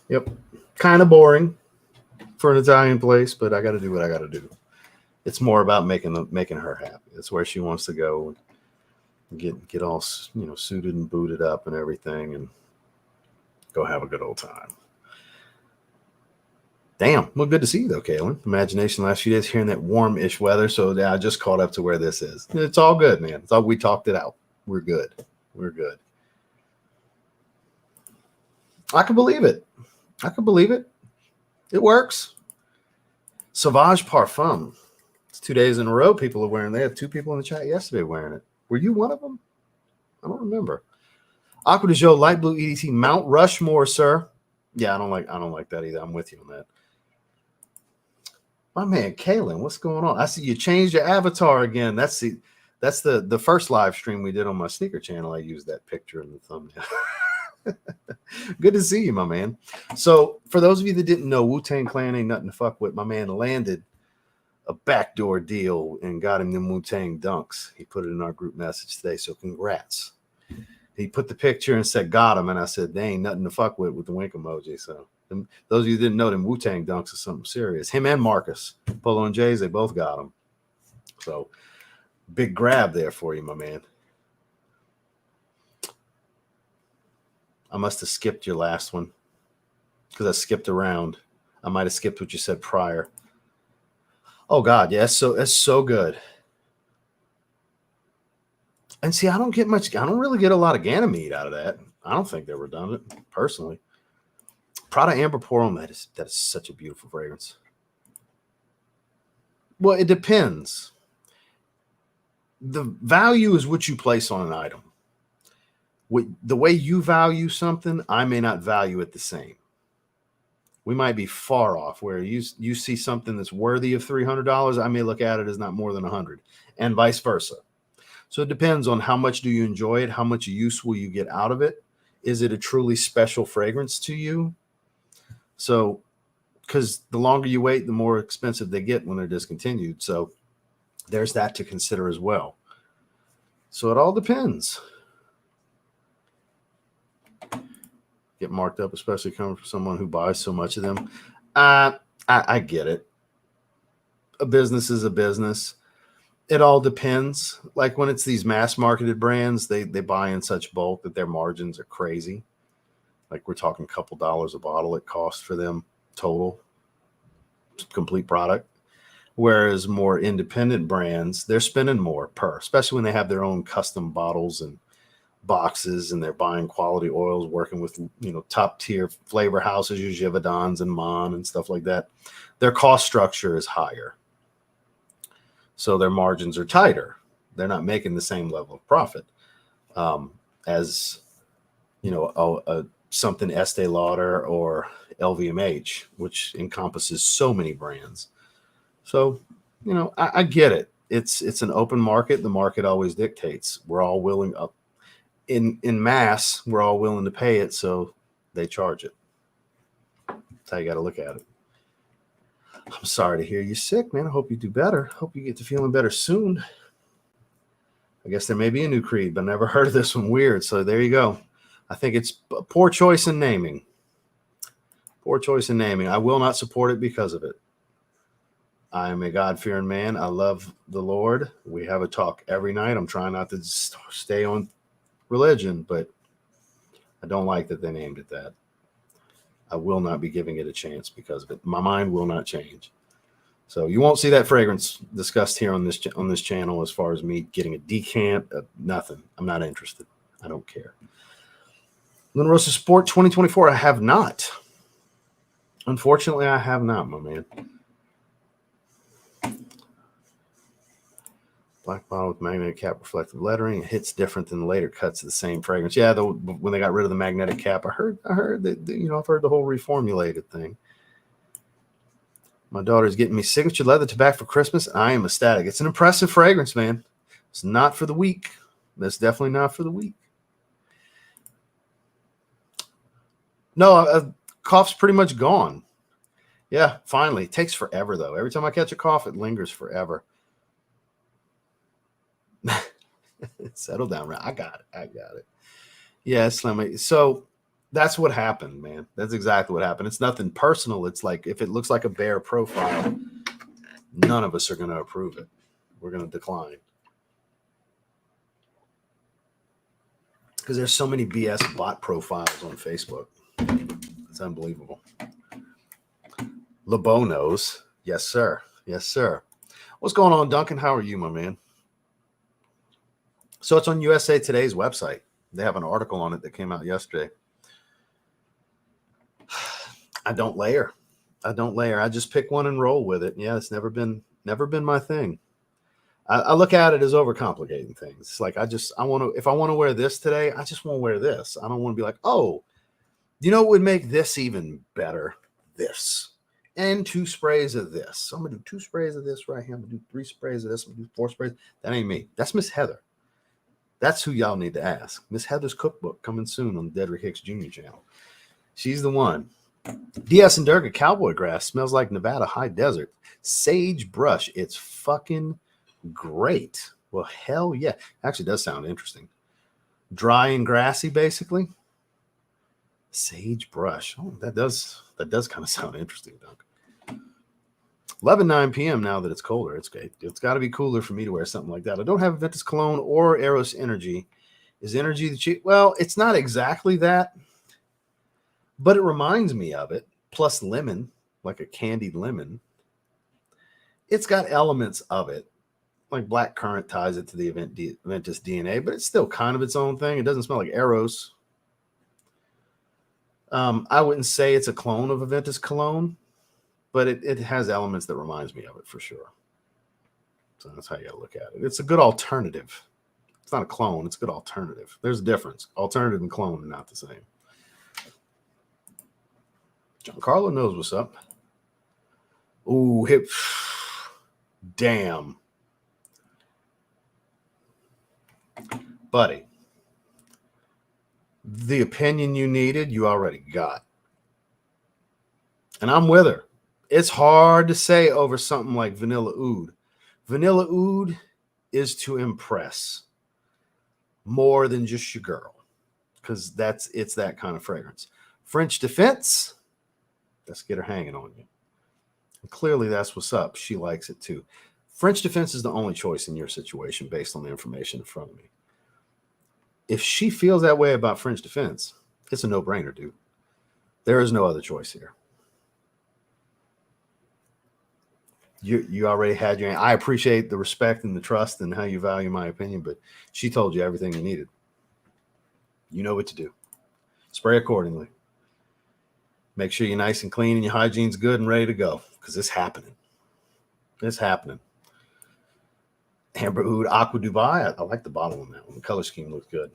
Yep. Kind of boring for an Italian place, but I got to do what I got to do. It's more about making her happy. That's where she wants to go and get all, suited and booted up and everything, and go have a good old time. Damn. Well, good to see you, though, Kaylin. Imagination last few days here in that warm-ish weather. So yeah, I just caught up to where this is. It's all good, man. It's all, we talked it out. We're good. We're good. I can believe it. It works. Sauvage Parfum. It's 2 days in a row people are wearing. They had 2 people in the chat yesterday wearing it. Were you one of them? I don't remember. Aqua de Joe, light blue EDT, Mount Rushmore, sir. Yeah, I don't like that either. I'm with you on that. My man, Kaylin, what's going on? I see you changed your avatar again. That's the first live stream we did on my sneaker channel. I used that picture in the thumbnail. Good to see you, my man. So for those of you that didn't know, Wu-Tang Clan ain't nothing to fuck with. My man landed a backdoor deal and got him them Wu-Tang dunks. He put it in our group message today, so congrats. He put the picture and said, got him. And I said, they ain't nothing to fuck with the wink emoji. So those of you that didn't know, them Wu-Tang dunks is something serious. Him and Marcus, Polo and Jays, they both got them. So big grab there for you, my man. I must have skipped your last one because I skipped around. I might have skipped what you said prior. Oh, God, yes. So it's so good. And see, I don't really get a lot of Ganymede out of that. I don't think they're redundant, personally. Prada Amber Pour that is such a beautiful fragrance. Well, it depends. The value is what you place on an item. The way you value something, I may not value it the same. We might be far off. Where you see something that's worthy of $300, I may look at it as not more than $100, and vice versa. So it depends on how much do you enjoy it, how much use will you get out of it. Is it a truly special fragrance to you? So, because the longer you wait, the more expensive they get when they're discontinued. So there's that to consider as well. So it all depends. Get marked up, especially coming from someone who buys so much of them. I get it. A business is a business. It all depends. Like when it's these mass marketed brands, they buy in such bulk that their margins are crazy. Like we're talking a couple dollars a bottle it costs for them total, complete product. Whereas more independent brands, they're spending more per, especially when they have their own custom bottles and boxes, and they're buying quality oils, working with top tier flavor houses, your Givaudan's and Mon and stuff like that. Their cost structure is higher, so their margins are tighter. They're not making the same level of profit as something Estee Lauder or LVMH, which encompasses so many brands. So I get it. it's an open market. The market always dictates. We're all willing up in mass. We're all willing to pay it, so they charge it. That's how you got to look at it. I'm sorry to hear you're sick, man. I hope you do better. Hope you get to feeling better soon. I guess there may be a new creed, but I never heard of this one. Weird. So there you go. I think it's poor choice in naming. Poor choice in naming. I will not support it because of it. I am a God-fearing man. I love the Lord. We have a talk every night. I'm trying not to stay on religion, but I don't like that they named it that. I will not be giving it a chance because of it. My mind will not change. So you won't see that fragrance discussed here on this channel as far as me getting a decant, nothing. I'm not interested. I don't care. Luna Rosa Sport 2024, I have not. Unfortunately, I have not, my man. Black bottle with magnetic cap, reflective lettering. It hits different than the later cuts of the same fragrance. Yeah, when they got rid of the magnetic cap, I heard that, you know, I've heard the whole reformulated thing. My daughter's getting me signature leather tobacco for Christmas. I am ecstatic. It's an impressive fragrance, man. It's not for the weak. That's definitely not for the weak. No, cough's pretty much gone. Yeah, finally. It takes forever, though. Every time I catch a cough, it lingers forever. Settle down, right? I got it. Yeah, Slim. So that's what happened, man. That's exactly what happened. It's nothing personal. It's like if it looks like a bear profile, none of us are going to approve it. We're going to decline. Because there's so many BS bot profiles on Facebook. It's unbelievable. LeBeau knows. Yes, sir. Yes, sir. What's going on, Duncan? How are you, my man? So it's on USA Today's website. They have an article on it that came out yesterday. I don't layer. I just pick one and roll with it. Yeah, it's never been my thing. I look at it as overcomplicating things. It's like if I want to wear this today, I just want to wear this. I don't want to be like, oh, you know what would make this even better? This. And 2 sprays of this. So I'm gonna do 2 sprays of this right here. I'm gonna do 3 sprays of this. I'm gonna do 4 sprays. That ain't me. That's Miss Heather. That's who y'all need to ask. Miss Heather's Cookbook coming soon on the Dedrick Hicks Jr. channel. She's the one. DS and Durga cowboy grass smells like Nevada high desert. Sage brush. It's fucking great. Well, hell yeah. Actually does sound interesting. Dry and grassy, basically. Sage brush. Oh, that does kind of sound interesting, Doug. 11:09 p.m. now that it's colder. It's great. It's got to be cooler for me to wear something like that. I don't have Ventus Cologne or Eros Energy. Is Energy the cheap? Well, it's not exactly that, but it reminds me of it. Plus lemon, like a candied lemon. It's got elements of it. Like black currant ties it to the Ventus DNA, but it's still kind of its own thing. It doesn't smell like Eros. I wouldn't say it's a clone of a Ventus Cologne, but it has elements that reminds me of it for sure. So that's how you got to look at it. It's a good alternative. It's not a clone. It's a good alternative. There's a difference. Alternative and clone are not the same. Giancarlo knows what's up. Ooh, hip. Damn. Buddy. The opinion you needed, you already got. And I'm with her. It's hard to say over something like Vanilla Oud. Vanilla Oud is to impress more than just your girl, because it's that kind of fragrance. French Defense, let's get her hanging on you. And clearly that's what's up. She likes it too. French Defense is the only choice in your situation based on the information in front of me. If she feels that way about French Defense, it's a no-brainer, dude. There is no other choice here. You already had your. I appreciate the respect and the trust and how you value my opinion, but she told you everything you needed. You know what to do. Spray accordingly. Make sure you're nice and clean and your hygiene's good and ready to go, because it's happening. It's happening. Amber Oud Aqua Dubai. I like the bottle on that one. The color scheme looks good.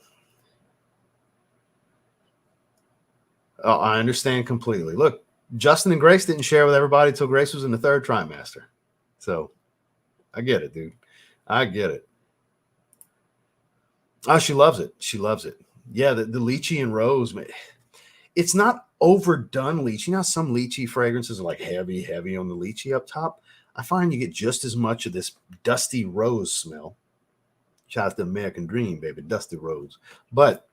Oh, I understand completely. Look, Justin and Grace didn't share with everybody until Grace was in the 3rd trimester. So I get it, dude. I get it. Oh, she loves it. She loves it. Yeah, the lychee and rose, man. It's not overdone lychee. Now, some lychee fragrances are like heavy on the lychee up top. I find you get just as much of this dusty rose smell. Shout out to American Dream, baby, dusty rose. But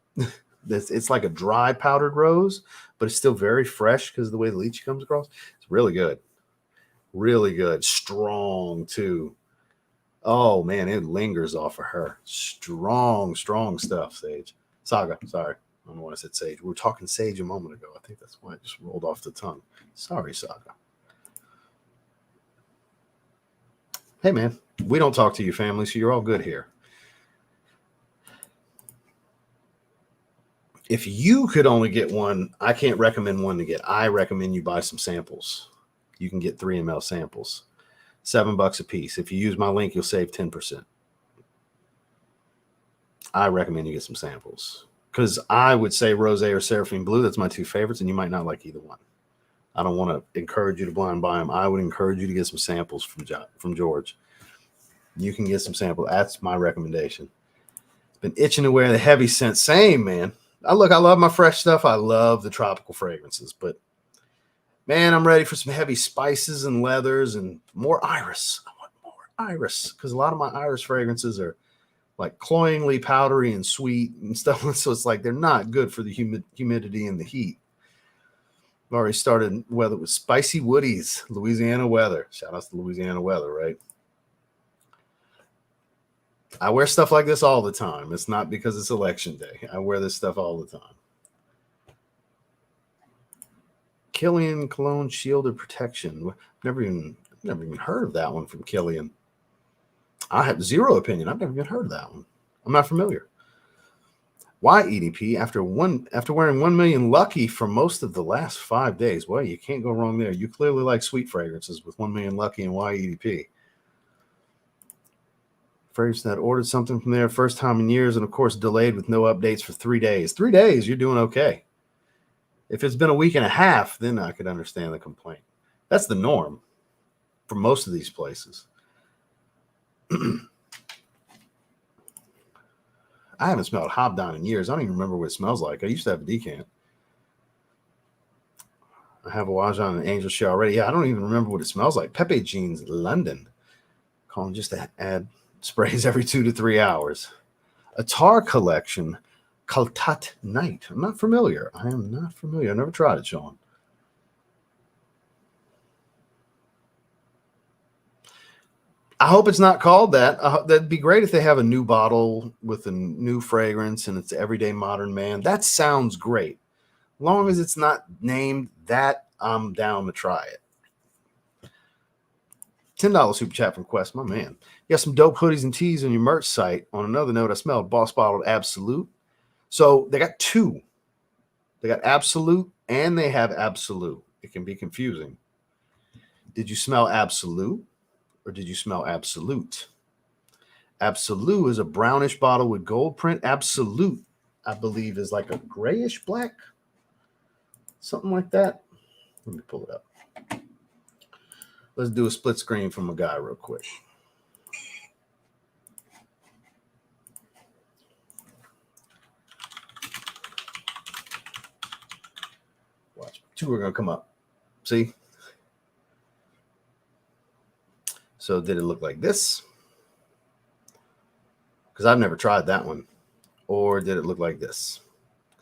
it's like a dry powdered rose, but it's still very fresh because of the way the lychee comes across. It's really good. Really good. Strong, too. Oh, man, it lingers off of her. Strong stuff, Sage. Saga, sorry. I don't know why I said Sage. We were talking Sage a moment ago. I think that's why it just rolled off the tongue. Sorry, Saga. Hey, man, we don't talk to your family, so you're all good here. If you could only get one, I can't recommend one to get. I recommend you buy some samples. You can get 3 ml samples, $7 a piece. If you use my link, you'll save 10%. I recommend you get some samples because I would say Rose or Seraphine Blue. That's my 2 favorites, and you might not like either one. I don't want to encourage you to blind buy them. I would encourage you to get some samples from George. You can get some samples. That's my recommendation. Been itching to wear the heavy scent. Same, man. I love my fresh stuff. I love the tropical fragrances, but man, I'm ready for some heavy spices and leathers and more iris. I want more iris because a lot of my iris fragrances are like cloyingly powdery and sweet and stuff. So it's like they're not good for the humidity and the heat. I've already started weather with spicy woodies, Louisiana weather. Shout out to Louisiana weather, right? I wear stuff like this all the time. It's not because it's election day. I wear this stuff all the time. Killian Cologne Shielded Protection. Never even heard of that one from Killian. I have zero opinion. I've never even heard of that one. I'm not familiar. Why EDP? After wearing 1 million Lucky for most of the last 5 days. Well, you can't go wrong there. You clearly like sweet fragrances with 1 million Lucky and why EDP. Fragrance that ordered something from there first time in years and of course delayed with no updates for 3 days. 3 days, you're doing okay. If it's been a week and a half, then I could understand the complaint. That's the norm for most of these places. I haven't smelled Hobdon in years. I don't even remember what it smells like. I used to have a decant. I have a Wajon and Angel Share already. Yeah, I don't even remember what it smells like. Pepe Jeans, London. Calling just to add sprays every 2 to 3 hours. A Tar collection, Kaltat Night. I'm not familiar. I am not familiar. I never tried it, Sean. I hope it's not called that. That'd be great if they have a new bottle with a new fragrance and it's Everyday Modern Man. That sounds great. Long as it's not named that, I'm down to try it. $10 super chat from Quest, my man. You got some dope hoodies and tees on your merch site. On another note, I smelled Boss Bottled Absolute. So they got 2. They got Absolute and they have Absolute. It can be confusing. Did you smell Absolute or did you smell Absolute? Absolute is a brownish bottle with gold print. Absolute, I believe, is like a grayish black. Something like that. Let me pull it up. Let's do a split screen from a guy real quick. Watch. 2 are going to come up. See? So did it look like this? Because I've never tried that one. Or did it look like this?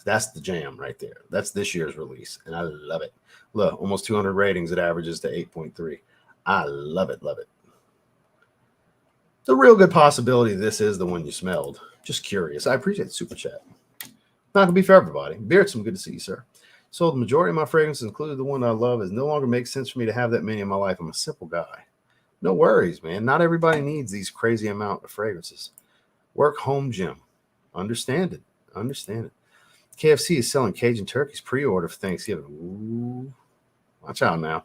That's the jam right there. That's this year's release, and I love it. Look, almost 200 ratings. It averages to 8.3. I love it, love it. The real good possibility this is the one you smelled. Just curious. I appreciate the super chat. Not going to be for everybody. Beardson, good to see you, sir. So the majority of my fragrances, including the one I love, is no longer makes sense for me to have that many in my life. I'm a simple guy. No worries, man. Not everybody needs these crazy amount of fragrances. Work home gym. Understand it. Understand it. KFC is selling Cajun turkeys pre-order for Thanksgiving. Ooh, watch out now.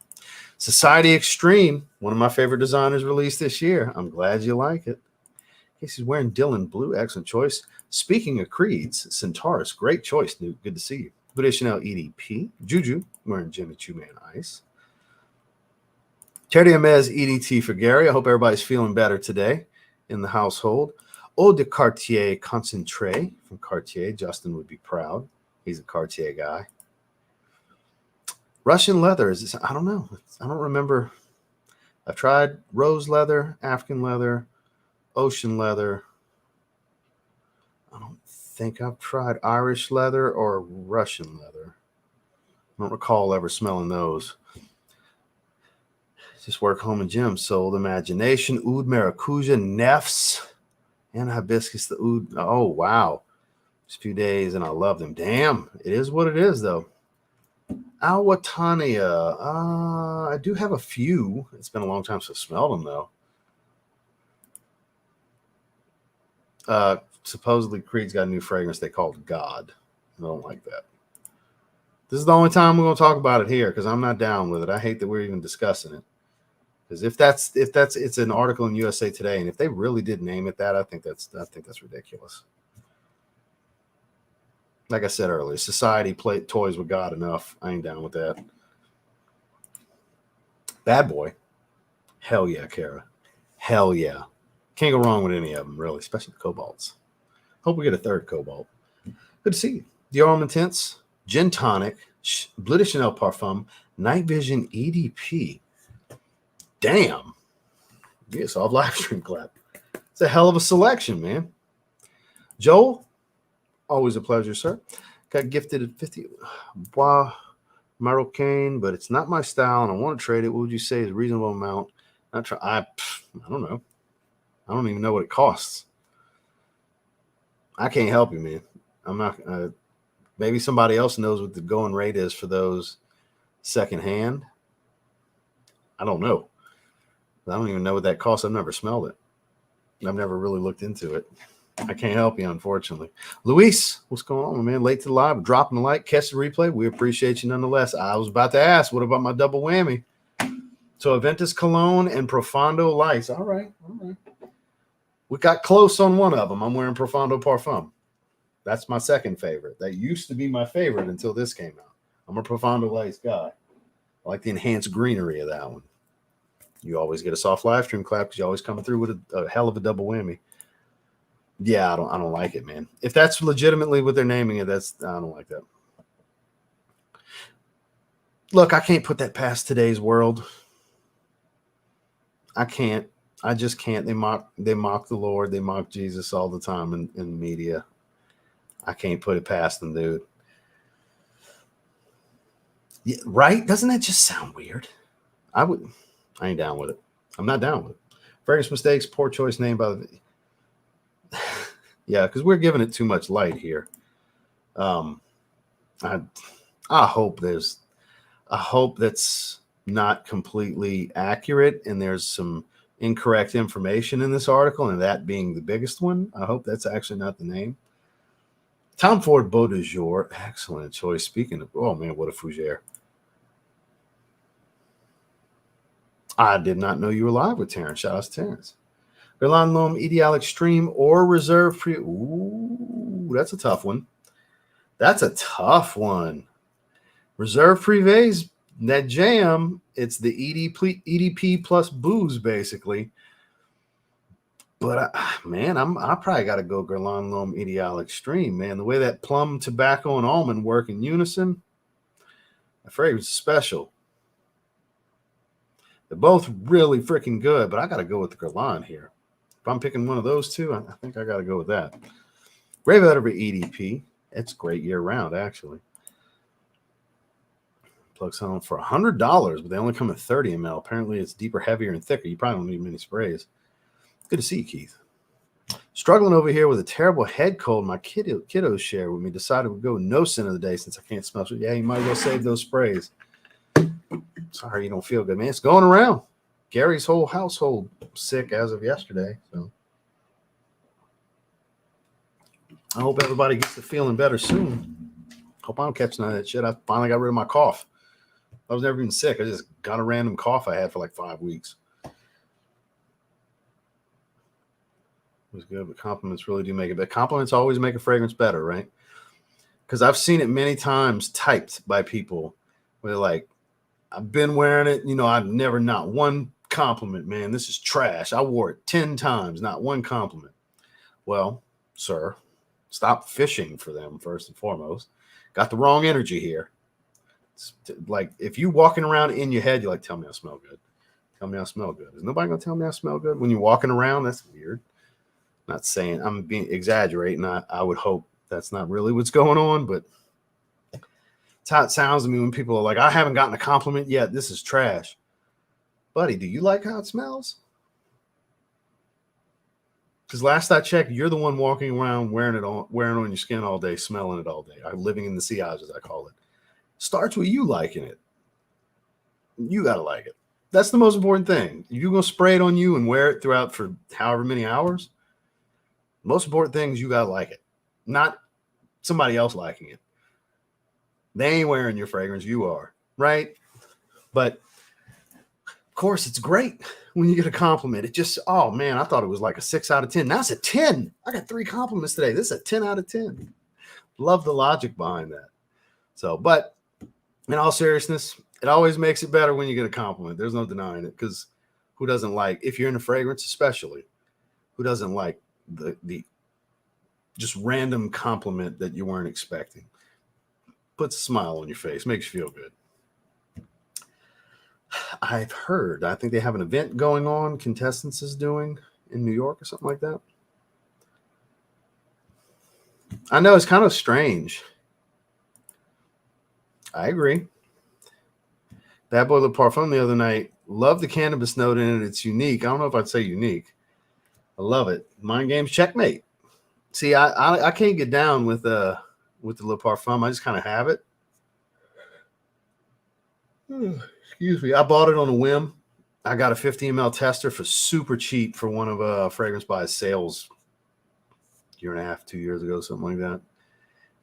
Society Extreme, one of my favorite designers released this year. I'm glad you like it. Casey's wearing Dylan Blue. Excellent choice. Speaking of creeds, Centaurus, great choice, dude. Good to see you. Good Chanel EDP. Juju, wearing Jimmy Choo Man Ice. Terry Amez EDT for Gary. I hope everybody's feeling better today. in the household. Eau de Cartier Concentré from Cartier. Justin would be proud. He's a Cartier guy. Russian leather is this, I don't know. I don't remember. I've tried rose leather, African leather, ocean leather. I don't think I've tried Irish leather or Russian leather. I don't recall ever smelling those. Just work, home, and gym. Sold imagination, oud maracuja, nefs, and hibiscus. The oud. Oh, wow. Just a few days and I love them. Damn. It is what it is, though. Awatania. I do have a few. It's been a long time since I smelled them, though. Supposedly Creed's got a new fragrance they called God. I don't like that. This is the only time we're going to talk about it here because I'm not down with it. I hate that we're even discussing it. Because it's an article in USA Today, and if they really did name it that, I think that's ridiculous. Like I said earlier, society play toys with God enough. I ain't down with that. Bad Boy. Hell yeah, Kara. Hell yeah. Can't go wrong with any of them, really, especially the Cobalts. Hope we get a third Cobalt. Good to see you. Dior Intense, Gin Tonic, Bleu de Chanel Parfum, Night Vision EDP. Damn. Yeah, soft live stream clap. It's a hell of a selection, man. Joel, always a pleasure, sir. Got gifted at 50 Bois Marocain, but it's not my style, and I want to trade it. What would you say is a reasonable amount? I don't know. I don't even know what it costs. I can't help you, man. I'm not. Maybe somebody else knows what the going rate is for those secondhand. I don't know. I don't even know what that costs. I've never smelled it. I've never really looked into it. I can't help you, unfortunately. Luis, what's going on, man? Late to the live, dropping the like, catch the replay. We appreciate you nonetheless. I was about to ask, what about my double whammy? So Aventus Cologne and Profondo Lights. All right. We got close on one of them. I'm wearing Profondo Parfum. That's my second favorite. That used to be my favorite until this came out. I'm a Profondo Lights guy. I like the enhanced greenery of that one. You always get a soft live stream clap because you're always coming through with a hell of a double whammy. Yeah, I don't like it, man. If that's legitimately what they're naming it, I don't like that. Look, I can't put that past today's world. I can't. I just can't. They mock the Lord. They mock Jesus all the time in media. I can't put it past them, dude. Yeah, right? Doesn't that just sound weird? I ain't down with it. I'm not down with it. Fragrance mistakes, poor choice name by the. Yeah, because we're giving it too much light here. I hope that's not completely accurate and there's some incorrect information in this article, and that being the biggest one. I hope that's actually not the name. Tom Ford Beau de Jour. Excellent choice. Speaking of, oh man, what a fougere. I did not know you were live with Terrence. Shout out to Terrence. Guerlain L'Homme Ideal Extreme or Reserve Free. Ooh, that's a tough one. Reserve Privé's that jam. It's the EDP plus booze, basically. But I probably got to go Guerlain L'Homme Ideal Extreme, man. The way that plum, tobacco, and almond work in unison, the fragrance is special. They're both really freaking good, but I got to go with the Guerlain here. If I'm picking one of those two, I think I got to go with that. Grave Editor EDP. It's great year round, actually. Plugs home for $100, but they only come in 30 ml. Apparently, it's deeper, heavier, and thicker. You probably don't need many sprays. Good to see you, Keith. Struggling over here with a terrible head cold. My kiddos share with me. Decided we'd go no sin of the day since I can't smell. So yeah, you might as well save those sprays. Sorry you don't feel good, man. It's going around. Gary's whole household sick as of yesterday. So I hope everybody gets to feeling better soon. Hope I don't catch none of that shit. I finally got rid of my cough. I was never even sick. I just got a random cough I had for like 5 weeks. It was good, but compliments really do make it better. Compliments always make a fragrance better, right? Because I've seen it many times typed by people where they're like, I've been wearing it. You know, I've never not one compliment, man. This is trash. I wore it 10 times, not one compliment. Well, sir, stop fishing for them first and foremost. Got the wrong energy here. Like if you walking around in your head, you're like, tell me I smell good. Tell me I smell good. Is nobody gonna tell me I smell good when you're walking around? That's weird. Not saying I'm being exaggerating. I would hope that's not really what's going on, but it's how it sounds to me when people are like, I haven't gotten a compliment yet. This is trash. Buddy, do you like how it smells? Because last I checked, you're the one walking around wearing it on your skin all day, smelling it all day. Living in the sillage, as I call it. Starts with you liking it. You got to like it. That's the most important thing. If you're going to spray it on you and wear it throughout for however many hours, the most important thing is you got to like it, not somebody else liking it. They ain't wearing your fragrance. You are, right? But, of course, it's great when you get a compliment. It just, oh, man, I thought it was like a 6 out of 10. Now it's a 10. I got 3 compliments today. This is a 10 out of 10. Love the logic behind that. So, but in all seriousness, it always makes it better when you get a compliment. There's no denying it, because who doesn't like, if you're in a fragrance especially, who doesn't like the just random compliment that you weren't expecting? Puts a smile on your face, makes you feel good. I've heard, I think they have an event going on, Contestants is doing in New York or something like that. I know it's kind of strange. I agree. Bad Boy Le Parfum the other night, love the cannabis note in it. It's unique. I don't know if I'd say unique. I love it. Mind Games checkmate. See, I can't get down with the Le Parfum. I just kind of have it. Excuse me. I bought it on a whim. I got a 50 ml tester for super cheap for one of Fragrance Buy's sales 1.5, 2 years ago, something like that.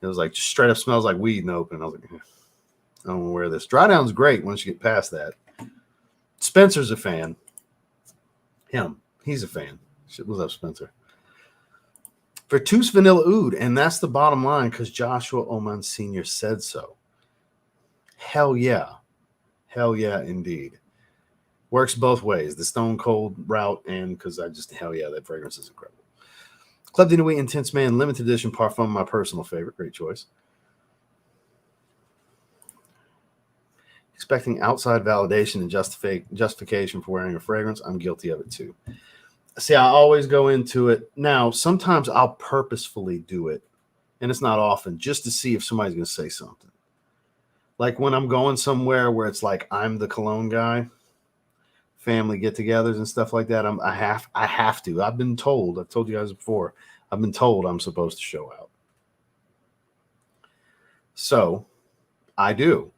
It was like just straight up smells like weed and open. I was like, I don't want to wear this. Dry Down's great once you get past that. Spencer's a fan. He's a fan. What's up, Spencer? Vertus Vanilla Oud, and that's the bottom line because Joshua Oman Sr. said so. Hell yeah. Hell yeah, indeed. Works both ways, the Stone Cold route, and because hell yeah, that fragrance is incredible. Club de Nuit Intense Man Limited Edition Parfum, my personal favorite. Great choice. Expecting outside validation and justification for wearing a fragrance. I'm guilty of it too. See, I always go into it. Now, sometimes I'll purposefully do it, and it's not often, just to see if somebody's going to say something. Like when I'm going somewhere where it's like I'm the cologne guy, family get-togethers and stuff like that, I have to. I've been told, I've told you guys before, I've been told I'm supposed to show out. So I do.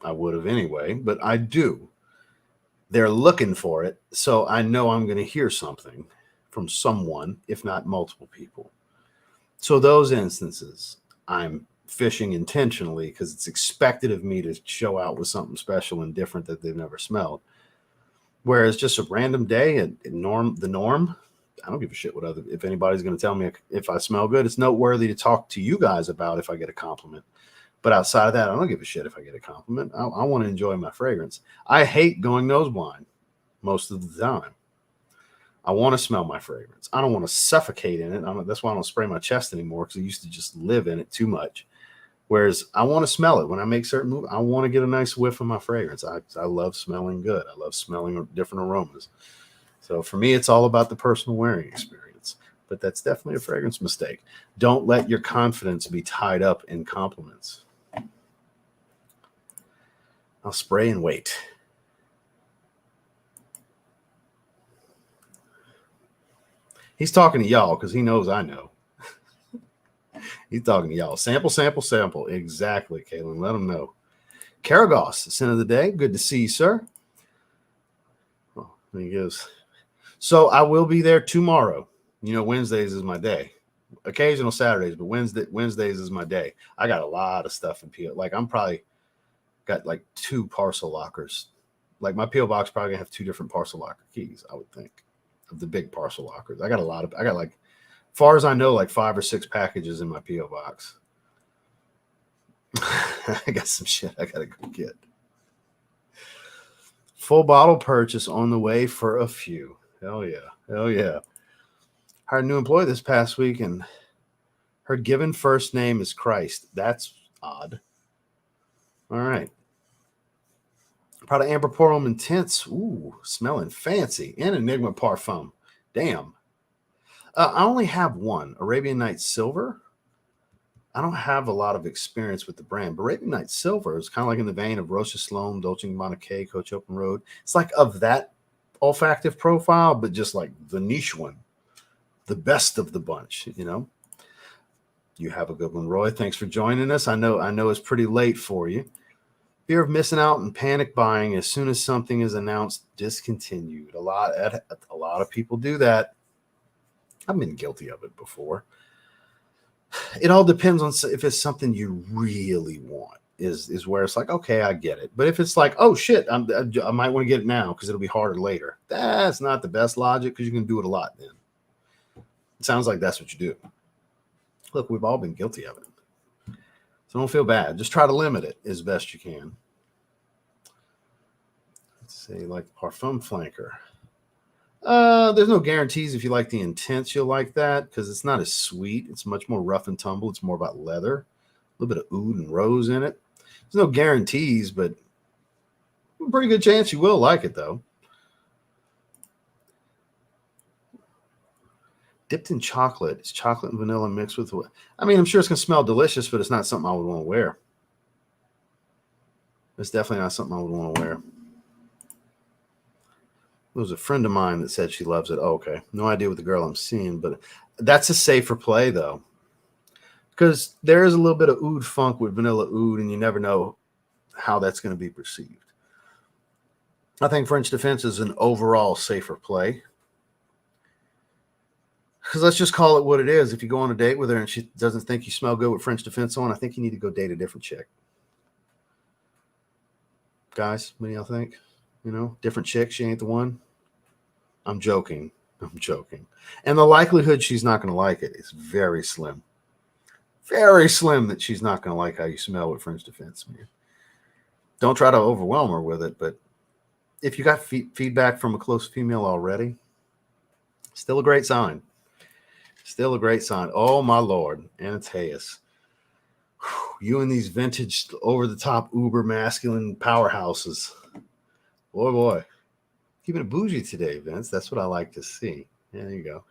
I would have anyway, but I do. They're looking for it, so I know I'm going to hear something from someone, if not multiple people. So those instances, I'm fishing intentionally because it's expected of me to show out with something special and different that they've never smelled. Whereas just a random day, the norm, I don't give a shit if anybody's going to tell me if I smell good. It's noteworthy to talk to you guys about if I get a compliment. But outside of that, I don't give a shit if I get a compliment. I want to enjoy my fragrance. I hate going nose blind most of the time. I want to smell my fragrance. I don't want to suffocate in it. That's why I don't spray my chest anymore, because I used to just live in it too much. Whereas I want to smell it. When I make certain moves, I want to get a nice whiff of my fragrance. I love smelling good. I love smelling different aromas. So for me, it's all about the personal wearing experience. But that's definitely a fragrance mistake. Don't let your confidence be tied up in compliments. I'll spray and wait. He's talking to y'all because he knows I know. He's talking to y'all. Sample, sample, sample. Exactly, Kaylin. Let him know. Karagos, scent of the day. Good to see you, sir. Oh, there he goes. So I will be there tomorrow. You know, Wednesdays is my day. Occasional Saturdays, but Wednesdays is my day. I got a lot of stuff in PO. Like I'm probably got like 2 parcel lockers. Like my PO box probably gonna have 2 different parcel locker keys, I would think, of the big parcel lockers. I got like, as far as I know, like 5 or 6 packages in my PO box. I got some shit I gotta go get. Full bottle purchase on the way for a few. Hell yeah. Hell yeah. Hired a new employee this past week, and her given first name is Christ. That's odd. All right. Proud of Amber Portland Intense. Ooh, smelling fancy. And Enigma Parfum. Damn. I only have one, Arabian Night Silver. I don't have a lot of experience with the brand, but Arabian Night Silver is kind of like in the vein of Rocha Sloan, Dolce & Gabbana K, Coach Open Road. It's like of that olfactive profile, but just like the niche one, the best of the bunch, you know. You have a good one, Roy. Thanks for joining us. I know it's pretty late for you. Fear of missing out and panic buying as soon as something is announced discontinued. A lot of people do that. I've been guilty of it before. It all depends on if it's something you really want. Is where it's like, okay, I get it. But if it's like, oh shit, I might want to get it now because it'll be harder later. That's not the best logic because you can do it a lot then. It sounds like that's what you do. Look, we've all been guilty of it. So don't feel bad. Just try to limit it as best you can. Let's say like Parfum Flanker. There's no guarantees if you like the intense, you'll like that because it's not as sweet. It's much more rough and tumble. It's more about leather, a little bit of oud and rose in it. There's no guarantees, but a pretty good chance you will like it though. Dipped in chocolate. It's chocolate and vanilla mixed with what? I mean, I'm sure it's going to smell delicious, but it's not something I would want to wear. It's definitely not something I would want to wear. There was a friend of mine that said she loves it. Oh, okay. No idea what the girl I'm seeing, but that's a safer play, though. Because there is a little bit of oud funk with vanilla oud, and you never know how that's going to be perceived. I think French Defense is an overall safer play. Because let's just call it what it is. If you go on a date with her and she doesn't think you smell good with French Defense on, I think you need to go date a different chick. Guys, what do y'all think? You know, different chick, she ain't the one. I'm joking. And the likelihood she's not going to like it is very slim. Very slim that she's not going to like how you smell with French Defense, man. Don't try to overwhelm her with it, but if you got feedback from a close female already, still a great sign. Still a great sign. Oh, my Lord. Ananias. You and these vintage, over-the-top, uber masculine powerhouses. Boy. Keeping it bougie today, Vince. That's what I like to see. Yeah, there you go.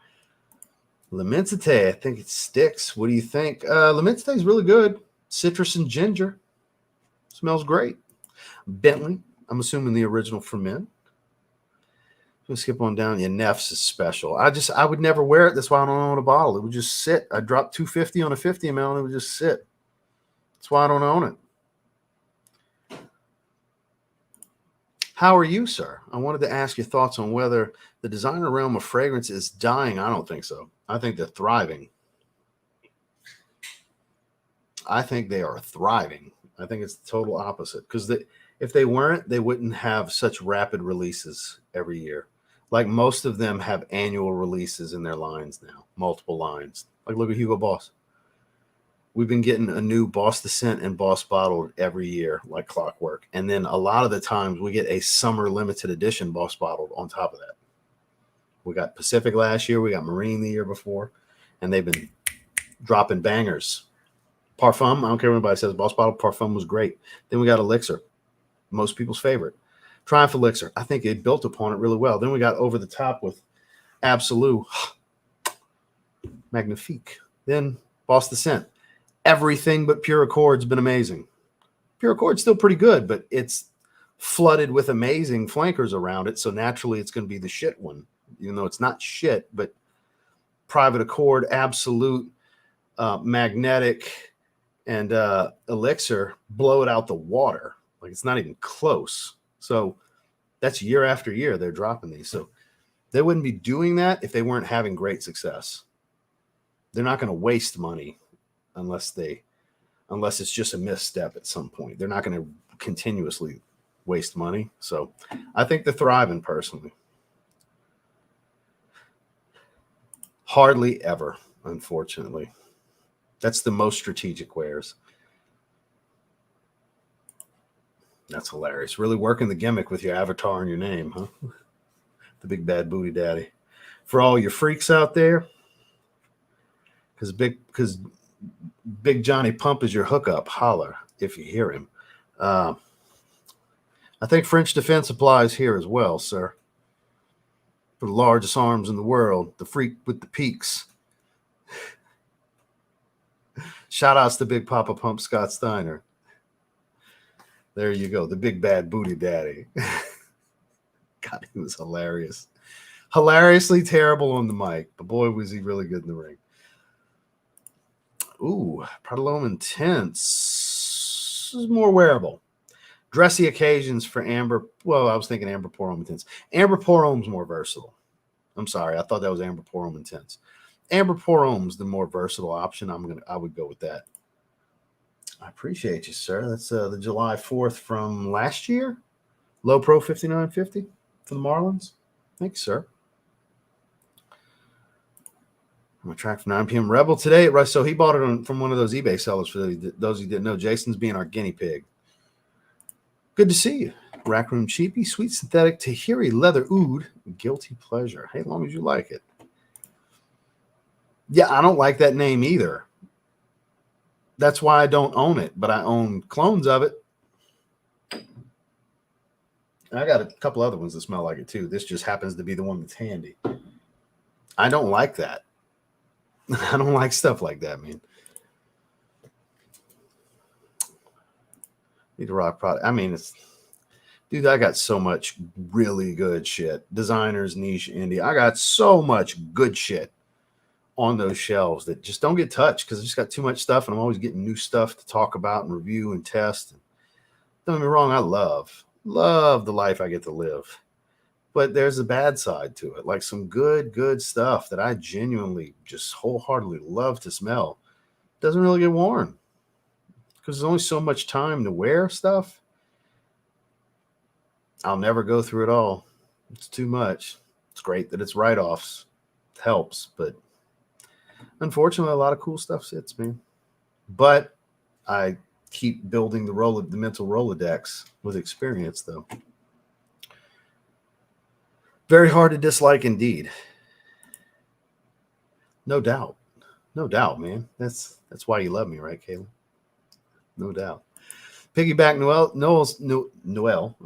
Lemensité. I think it sticks. What do you think? Lemensité is really good. Citrus and ginger. Smells great. Bentley. I'm assuming the original for men. We'll skip on down. Yeah, Neff's is special. I would never wear it. That's why I don't own a bottle. It would just sit. I dropped $250 on a 50 ml and it would just sit. That's why I don't own it. How are you, sir? I wanted to ask your thoughts on whether the designer realm of fragrance is dying. I don't think so. I think they're thriving. I think they are thriving. I think it's the total opposite. Because if they weren't, they wouldn't have such rapid releases every year. Like most of them have annual releases in their lines now, multiple lines. Like look at Hugo Boss. We've been getting a new Boss the Scent and Boss bottle every year, like clockwork. And then a lot of the times we get a summer limited edition Boss bottle on top of that. We got Pacific last year. We got Marine the year before. And they've been dropping bangers. Parfum, I don't care what anybody says, Boss bottle, Parfum was great. Then we got Elixir, most people's favorite. Triumph Elixir, I think it built upon it really well. Then we got over the top with Absolute, Magnifique. Then Boss the Scent. Everything but Pure Accord's been amazing. Pure Accord's still pretty good, but it's flooded with amazing flankers around it, so naturally it's going to be the shit one, even though it's not shit, but Private Accord, Absolute, Magnetic, and Elixir blow it out the water. Like it's not even close. So that's year after year they're dropping these. So they wouldn't be doing that if they weren't having great success. They're not going to waste money unless it's just a misstep at some point. They're not going to continuously waste money. So I think they're thriving personally. Hardly ever, unfortunately. That's the most strategic wares. That's hilarious. Really working the gimmick with your avatar and your name, huh? The big bad booty daddy. For all your freaks out there, because Big Johnny Pump is your hookup. Holler if you hear him. I think French defense applies here as well, sir. For the largest arms in the world, the freak with the peaks. Shout outs to Big Papa Pump Scott Steiner. There you go. The big bad booty daddy. God, he was hilarious. Hilariously terrible on the mic, but boy, was he really good in the ring. Ooh, Prodalome Intense. This is more wearable. Dressy occasions for Amber. Well, I was thinking Amber Porome Intense. Amber Porome's more versatile. I'm sorry, I thought that was Amber Porome Intense. Amber Porome's the more versatile option. I would go with that. I appreciate you, sir. That's the July 4th from last year. Low Pro 5950 for the Marlins. Thanks, sir. I'm a track from 9 p.m. Rebel today. Right, so he bought it from one of those eBay sellers. For those who didn't know, Jason's being our guinea pig. Good to see you. Rack Room Cheapy, Sweet Synthetic Tahiri Leather Oud, Guilty Pleasure. Hey, as long as you like it. Yeah, I don't like that name either. That's why I don't own it, but I own clones of it. I got a couple other ones that smell like it too. This just happens to be the one that's handy. I don't like that. I don't like stuff like that, man. Need a rock product. I mean, dude, I got so much really good shit. Designers, niche, indie. I got so much good shit on those shelves that just don't get touched because I just got too much stuff, and I'm always getting new stuff to talk about and review and test. Don't get me wrong, I love the life I get to live. But there's a bad side to it, like some good stuff that I genuinely just wholeheartedly love to smell. Doesn't really get worn because there's only so much time to wear stuff. I'll never go through it all. It's too much. It's great that it's write-offs. It helps, but unfortunately, a lot of cool stuff sits, man. But I keep building the mental Rolodex with experience, though. Very hard to dislike indeed. No doubt. No doubt, man. That's why you love me, right, Kayla? No doubt. Piggyback Noel.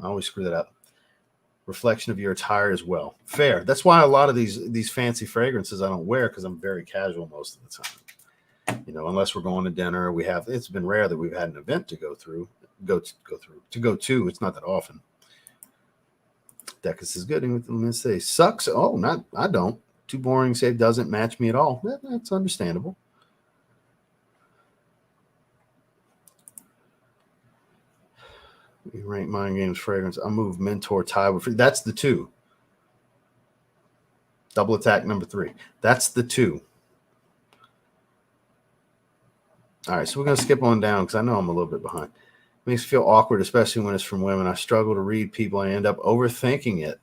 I always screw that up. Reflection of your attire as well. Fair. That's why a lot of these fancy fragrances I don't wear because I'm very casual most of the time. You know, unless we're going to dinner, it's been rare that we've had an event to go to. It's not that often. Decus is good. Let me say, sucks. Oh, I don't. Too boring. Say doesn't match me at all. That's understandable. We rank Mind Games fragrance. I move Mentor Tie with free. That's the 2. Double Attack number 3. That's the 2. All right, so we're going to skip on down because I know I'm a little bit behind. It makes me feel awkward, especially when it's from women. I struggle to read people. I end up overthinking it.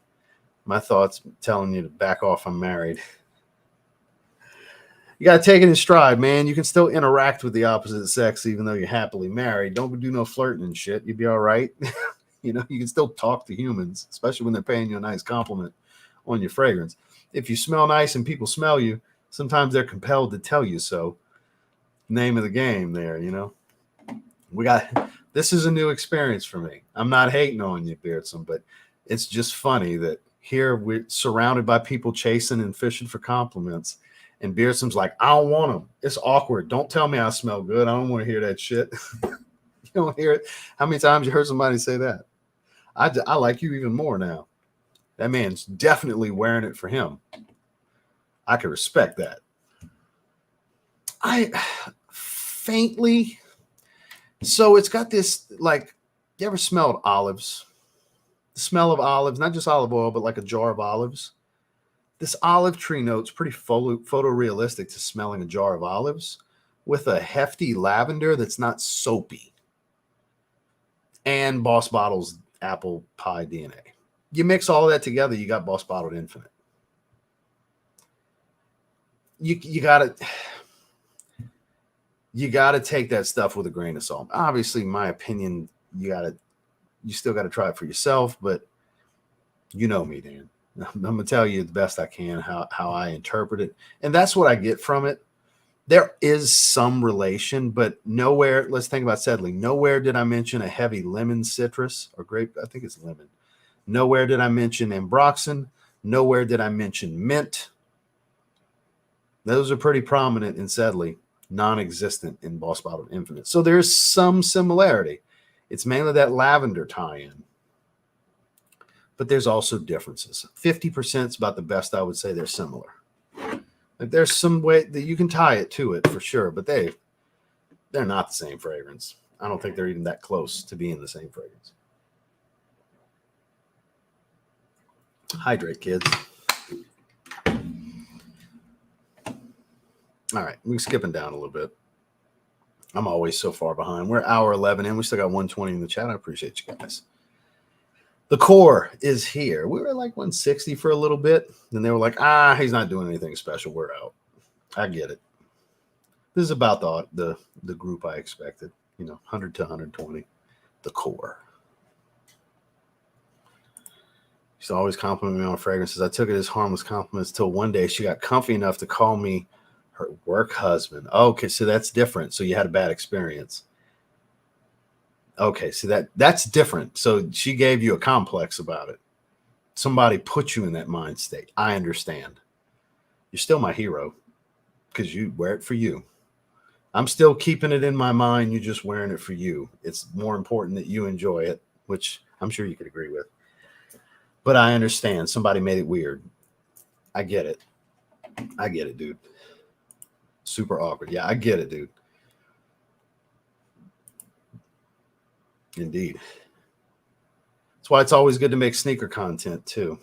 My thoughts telling you to back off. I'm married. You got to take it in stride, man. You can still interact with the opposite sex even though you're happily married. Don't do no flirting and shit. You'll be all right. You know, you can still talk to humans, especially when they're paying you a nice compliment on your fragrance. If you smell nice and people smell you, sometimes they're compelled to tell you so. Name of the game there, you know. This is a new experience for me. I'm not hating on you, Beardson, but it's just funny that here we're surrounded by people chasing and fishing for compliments. And Beardson's like, I don't want them. It's awkward. Don't tell me I smell good. I don't want to hear that shit. You don't hear it. How many times you heard somebody say that? I like you even more now. That man's definitely wearing it for him. I can respect that. I faintly. So it's got this, like, you ever smelled olives? The smell of olives, not just olive oil, but like a jar of olives. This olive tree note's pretty photorealistic to smelling a jar of olives with a hefty lavender that's not soapy. And Boss Bottle's apple pie DNA. You mix all of that together, you got Boss Bottled Infinite. You gotta take that stuff with a grain of salt. Obviously, my opinion, you you still got to try it for yourself. But you know me, Dan. I'm going to tell you the best I can how I interpret it. And that's what I get from it. There is some relation, but nowhere, let's think about settling. Nowhere did I mention a heavy lemon citrus or grape. I think it's lemon. Nowhere did I mention ambroxan. Nowhere did I mention mint. Those are pretty prominent in Sedley, non-existent in Boss Bottled Infinite. So there's some similarity. It's mainly that lavender tie-in. But there's also differences. 50% is about the best I would say they're similar. Like there's some way that you can tie it to it for sure, but they're not the same fragrance. I don't think they're even that close to being the same fragrance. Hydrate, kids. All right, we're skipping down a little bit. I'm always so far behind. We're hour 11 in. We still got 120 in the chat. I appreciate you guys. The core is here. We were at like 160 for a little bit. Then they were like, he's not doing anything special. We're out. I get it. This is about the group I expected. 100 to 120. The core. She's always complimenting me on fragrances. I took it as harmless compliments till one day she got comfy enough to call me her work husband. Okay, so that's different. So you had a bad experience. Okay, see that's different. So she gave you a complex about it. Somebody put you in that mind state. I understand. You're still my hero because you wear it for you. I'm still keeping it in my mind. You're just wearing it for you. It's more important that you enjoy it, which I'm sure you could agree with. But I understand. Somebody made it weird. I get it. I get it, dude. Super awkward. Yeah, I get it, dude. Indeed. That's why it's always good to make sneaker content too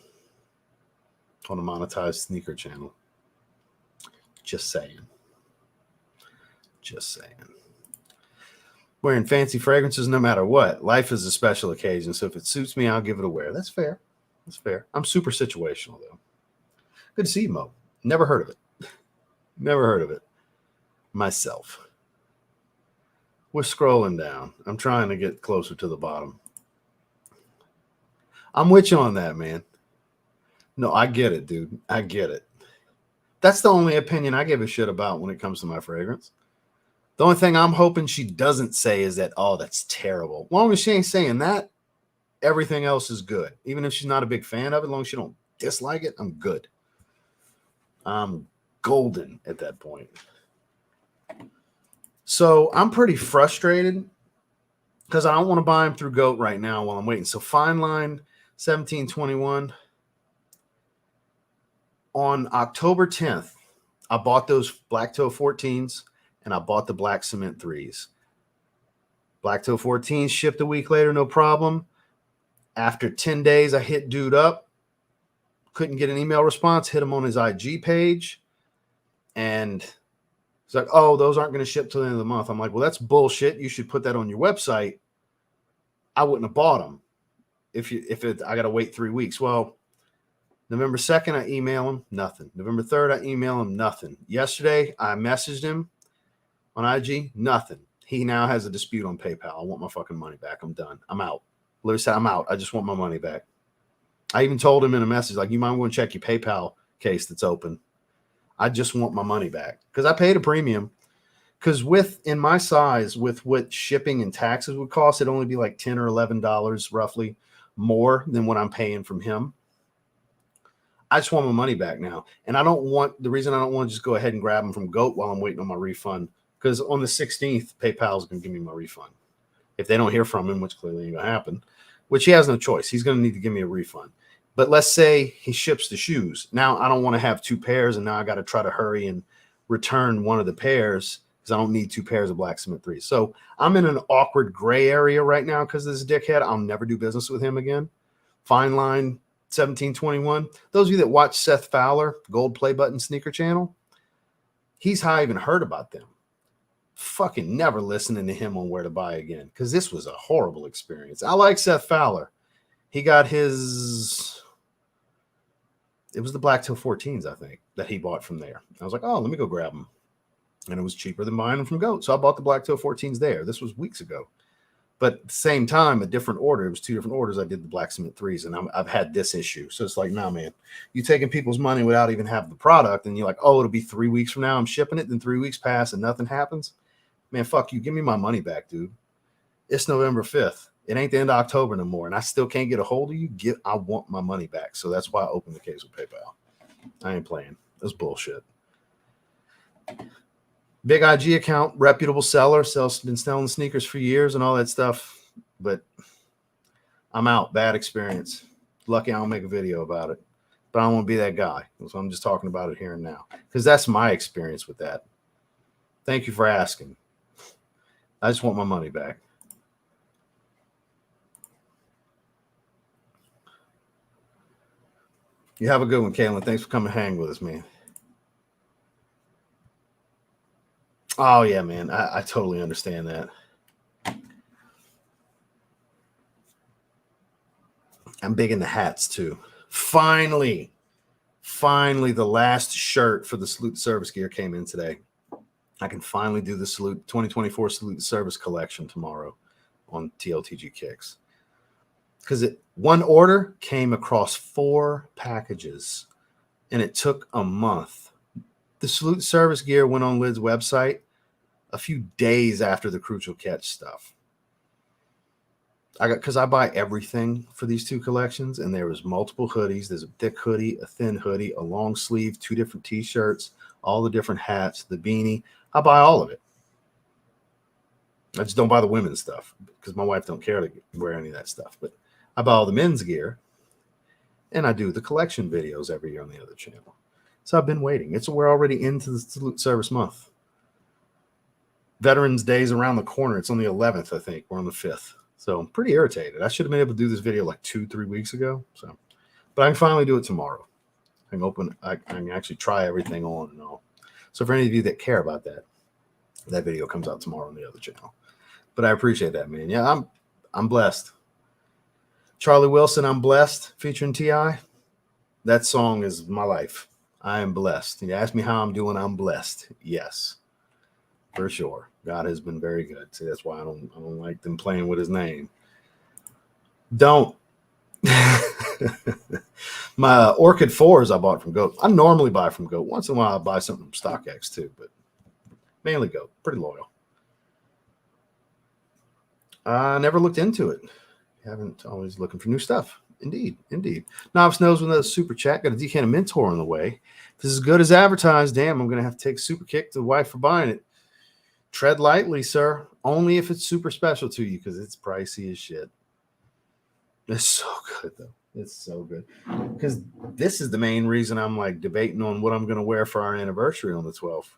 on a monetized sneaker channel. Just saying. Just saying. Wearing fancy fragrances no matter what. Life is a special occasion, so if it suits me, I'll give it a wear. That's fair. That's fair. I'm super situational though. Good to see you, Mo. Never heard of it. Never heard of it myself. We're scrolling down. I'm trying to get closer to the bottom. I'm with you on that, man. No, I get it, dude. I get it. That's the only opinion I give a shit about when it comes to my fragrance. The only thing I'm hoping she doesn't say is that, oh, that's terrible. As long as she ain't saying that, everything else is good. Even if she's not a big fan of it, as long as she don't dislike it, I'm good. I'm golden at that point. So I'm pretty frustrated because I don't want to buy them through GOAT right now while I'm waiting. So Fine Line 1721 on October 10th, I bought those Black Toe 14s and I bought the Black Cement 3s. Black Toe 14s shipped a week later, no problem. After 10 days, I hit dude up. Couldn't get an email response. Hit him on his IG page. And it's like, oh, those aren't going to ship till the end of the month. I'm like, well, that's bullshit. You should put that on your website. I wouldn't have bought them I got to wait 3 weeks. Well, November 2nd, I email him, nothing. November 3rd, I email him, nothing. Yesterday, I messaged him on IG, nothing. He now has a dispute on PayPal. I want my fucking money back. I'm done. I'm out. Literally said, I'm out. I just want my money back. I even told him in a message, like, you might want to check your PayPal case that's open. I just want my money back because I paid a premium. Because in my size, with what shipping and taxes would cost, it'd only be like $10 or $11 roughly more than what I'm paying from him. I just want my money back now. And the reason I don't want to just go ahead and grab them from GOAT while I'm waiting on my refund, because on the 16th, PayPal is going to give me my refund. If they don't hear from him, which clearly ain't going to happen, which he has no choice. He's going to need to give me a refund. But let's say he ships the shoes. Now I don't want to have two pairs, and now I got to try to hurry and return one of the pairs because I don't need two pairs of Black Cement 3s. So I'm in an awkward gray area right now because of this dickhead. I'll never do business with him again. Fine Line 1721. Those of you that watch Seth Fowler, Gold Play Button Sneaker Channel, he's how I even heard about them. Fucking never listening to him on where to buy again because this was a horrible experience. I like Seth Fowler. He got his... It was the Black Toe 14s, I think, that he bought from there. I was like, oh, let me go grab them. And it was cheaper than buying them from GOAT. So I bought the Black Toe 14s there. This was weeks ago. But at the same time, a different order. It was 2 different orders. I did the black cement 3s, and I've had this issue. So it's like, nah, man, you taking people's money without even having the product, and you're like, oh, it'll be 3 weeks from now. I'm shipping it. Then 3 weeks pass and nothing happens. Man, fuck you. Give me my money back, dude. It's November 5th. It ain't the end of October no more, and I still can't get a hold of you. I want my money back. So that's why I opened the case with PayPal. I ain't playing. That's bullshit. Big IG account, reputable seller, been selling sneakers for years and all that stuff. But I'm out. Bad experience. Lucky I don't make a video about it. But I don't want to be that guy. So I'm just talking about it here and now. Because that's my experience with that. Thank you for asking. I just want my money back. You have a good one, Caitlin. Thanks for coming hang with us, man. Oh, yeah, man. I totally understand that. I'm big into hats, too. Finally, the last shirt for the Salute Service gear came in today. I can finally do the Salute 2024 Salute Service collection tomorrow on TLTG Kicks. Because one order came across 4 packages, and it took a month. The Salute Service gear went on Lid's website a few days after the Crucial Catch stuff. Because I buy everything for these 2 collections, and there was multiple hoodies. There's a thick hoodie, a thin hoodie, a long sleeve, 2 different t-shirts, all the different hats, the beanie. I buy all of it. I just don't buy the women's stuff because my wife don't care to wear any of that stuff. But I buy all the men's gear, and I do the collection videos every year on the other channel. So I've been waiting. We're already into the Salute Service month. Veterans Day is around the corner. It's on the 11th, I think. We're on the 5th. So I'm pretty irritated. I should have been able to do this video like 2-3 weeks ago. But I can finally do it tomorrow. I can actually try everything on and all. So for any of you that care about that video comes out tomorrow on the other channel. But I appreciate that, man. Yeah, I'm blessed. Charlie Wilson, I'm blessed, featuring T.I. That song is my life. I am blessed. You ask me how I'm doing, I'm blessed. Yes, for sure. God has been very good. See, that's why I don't like them playing with his name. Don't. My Orchid 4s I bought from GOAT. I normally buy from GOAT. Once in a while I buy something from StockX too, but mainly GOAT. Pretty loyal. I never looked into it. Haven't, always looking for new stuff. Indeed. Novice knows with another super chat. Got a Decant Mentor on the way. If this is good as advertised, damn, I'm going to have to take super kick to the wife for buying it. Tread lightly, sir. Only if it's super special to you, because it's pricey as shit. It's so good, though. It's so good. Because this is the main reason I'm like debating on what I'm going to wear for our anniversary on the 12th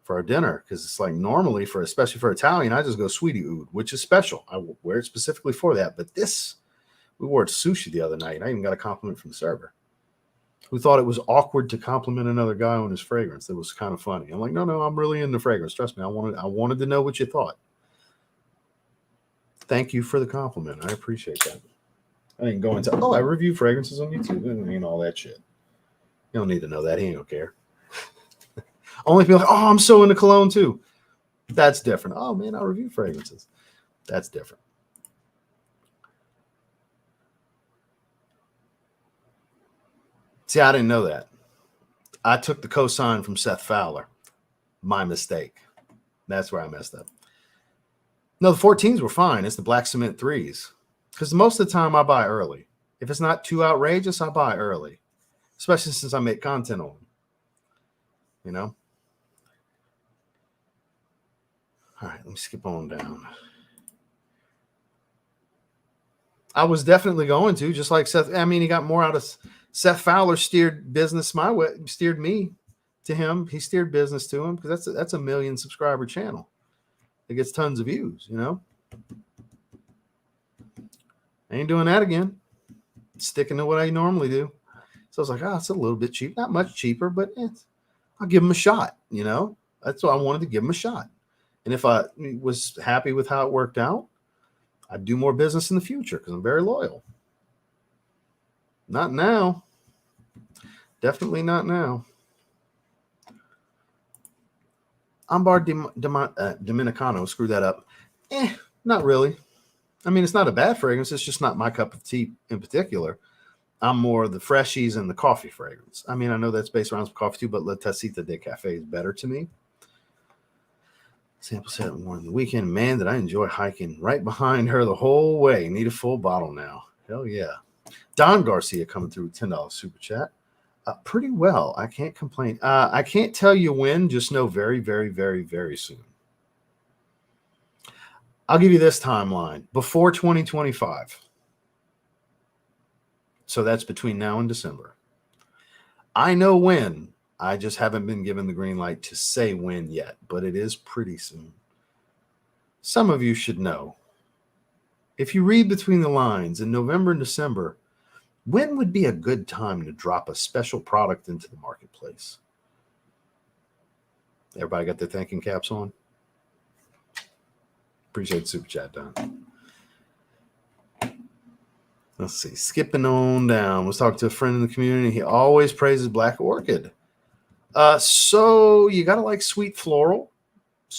for our dinner. Because it's like normally, especially for Italian, I just go Sweetie Oud, which is special. I wear it specifically for that. But this, we wore it to sushi the other night. I even got a compliment from the server who thought it was awkward to compliment another guy on his fragrance. It was kind of funny. I'm like, no, I'm really into fragrance. Trust me, I wanted to know what you thought. Thank you for the compliment. I appreciate that. I didn't go into, I review fragrances on YouTube and all that shit. You don't need to know that. He ain't gonna care. Only people like, I'm so into cologne too. That's different. Oh man, I review fragrances. That's different. See, I didn't know that. I took the cosign from Seth Fowler. My mistake. That's where I messed up. No, the 14s were fine. It's the black cement 3s. Because most of the time I buy early. If it's not too outrageous, I buy early. Especially since I make content on them. You know? All right, let me skip on down. I was definitely going to, just like Seth. I mean, he got more out of Seth Fowler. Steered business my way, steered me to him. He steered business to him because that's a 1 million subscriber channel. It gets tons of views, you know. I ain't doing that again. Sticking to what I normally do. So I was like, it's a little bit cheap, not much cheaper, but I'll give him a shot. You know, that's what I wanted to give him a shot. And if I was happy with how it worked out, I'd do more business in the future because I'm very loyal. Not now. Definitely not now. Ambar Dominicano, screw that up. Not really. I mean, it's not a bad fragrance. It's just not my cup of tea in particular. I'm more the freshies and the coffee fragrance. I mean, I know that's based around some coffee too, but La Tacita de Cafe is better to me. Sample set more in the weekend. Man, did I enjoy hiking right behind her the whole way. Need a full bottle now. Hell yeah. Don Garcia coming through with $10 super chat. Pretty well. I can't complain. I can't tell you when, just know very, very, very, very soon. I'll give you this timeline. Before 2025. So that's between now and December. I know when. I just haven't been given the green light to say when yet, but it is pretty soon. Some of you should know. If you read between the lines in November and December, when would be a good time to drop a special product into the marketplace? Everybody got their thinking caps on? Appreciate the super chat, Don. Let's see. Skipping on down. Let's talk to a friend in the community. He always praises Black Orchid. So you got to like sweet floral,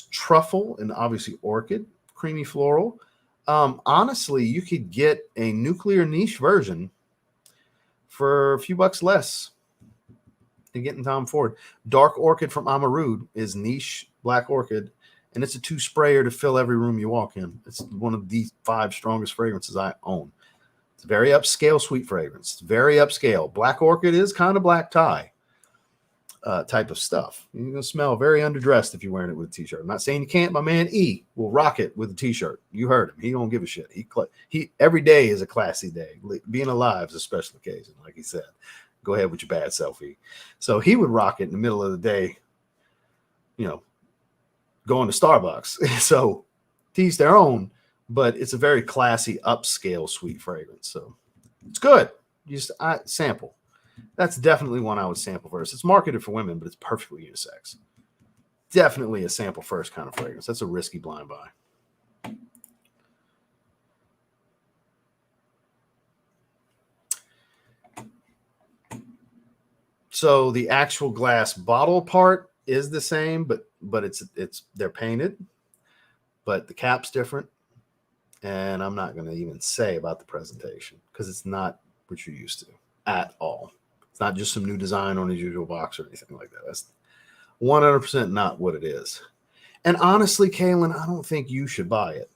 truffle, and obviously orchid, creamy floral. Honestly, you could get a nuclear niche version for a few bucks less than getting Tom Ford. Dark Orchid from Amarud is niche Black Orchid, and it's a 2 sprayer to fill every room you walk in. It's one of the 5 strongest fragrances I own. It's a very upscale sweet fragrance. It's very upscale. Black Orchid is kind of black tie type of stuff. You're going to smell very underdressed if you're wearing it with a t-shirt. I'm not saying you can't. My man E will rock it with a t-shirt. You heard him. He don't give a shit. He every day is a classy day. Being alive is a special occasion, like he said. Go ahead with your bad selfie. So he would rock it in the middle of the day, you know, going to Starbucks. So teach their own, but it's a very classy, upscale sweet fragrance. So it's good. Sample. That's definitely one I would sample first. It's marketed for women, but it's perfectly unisex. Definitely a sample first kind of fragrance. That's a risky blind buy. So the actual glass bottle part is the same, but they're painted, but the cap's different. And I'm not going to even say about the presentation because it's not what you're used to at all. It's not just some new design on his usual box or anything like that. That's 100% not what it is. And honestly, Kaylin, I don't think you should buy it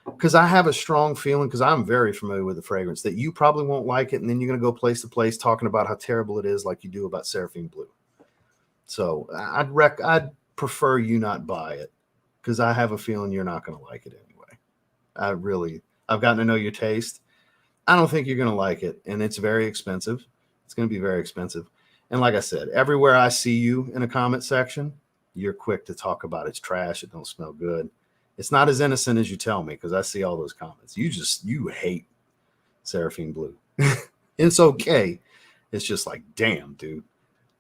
because I have a strong feeling, because I'm very familiar with the fragrance, that you probably won't like it. And then you're going to go place to place talking about how terrible it is like you do about Seraphine Blue. So I'd prefer you not buy it because I have a feeling you're not going to like it anyway. I've gotten to know your taste. I don't think you're going to like it. And it's very expensive. It's going to be very expensive. And like I said, everywhere I see you in a comment section, you're quick to talk about it's trash. It don't smell good. It's not as innocent as you tell me, because I see all those comments. You hate Seraphine Blue. It's okay. It's just like, damn, dude,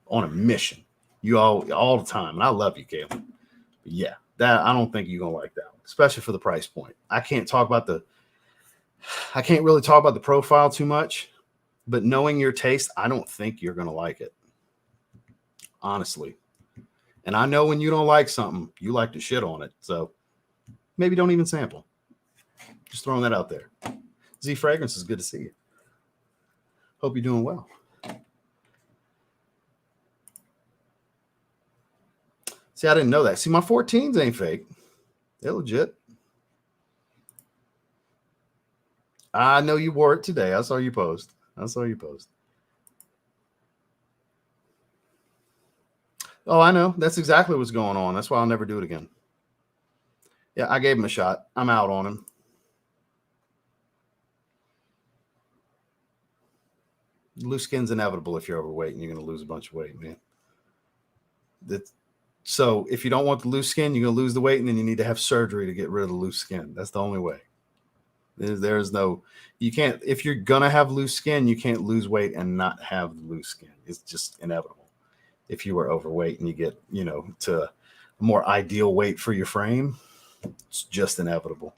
on a mission. You all the time. And I love you, Caleb. But yeah, that I don't think you're going to like that one, especially for the price point. I can't really talk about the profile too much, but knowing your taste, I don't think you're going to like it. Honestly. And I know when you don't like something, you like to shit on it. So maybe don't even sample. Just throwing that out there. Z Fragrance is good to see you. Hope you're doing well. See, I didn't know that. See, my 14s ain't fake. They're legit. I know you wore it today. I saw you post. Oh, I know. That's exactly what's going on. That's why I'll never do it again. Yeah, I gave him a shot. I'm out on him. Loose skin's inevitable if you're overweight and you're going to lose a bunch of weight, man. So if you don't want the loose skin, you're going to lose the weight, and then you need to have surgery to get rid of the loose skin. That's the only way. There's no, you can't, if you're going to have loose skin, you can't lose weight and not have the loose skin. It's just inevitable. If you were overweight and you get, to a more ideal weight for your frame, it's just inevitable.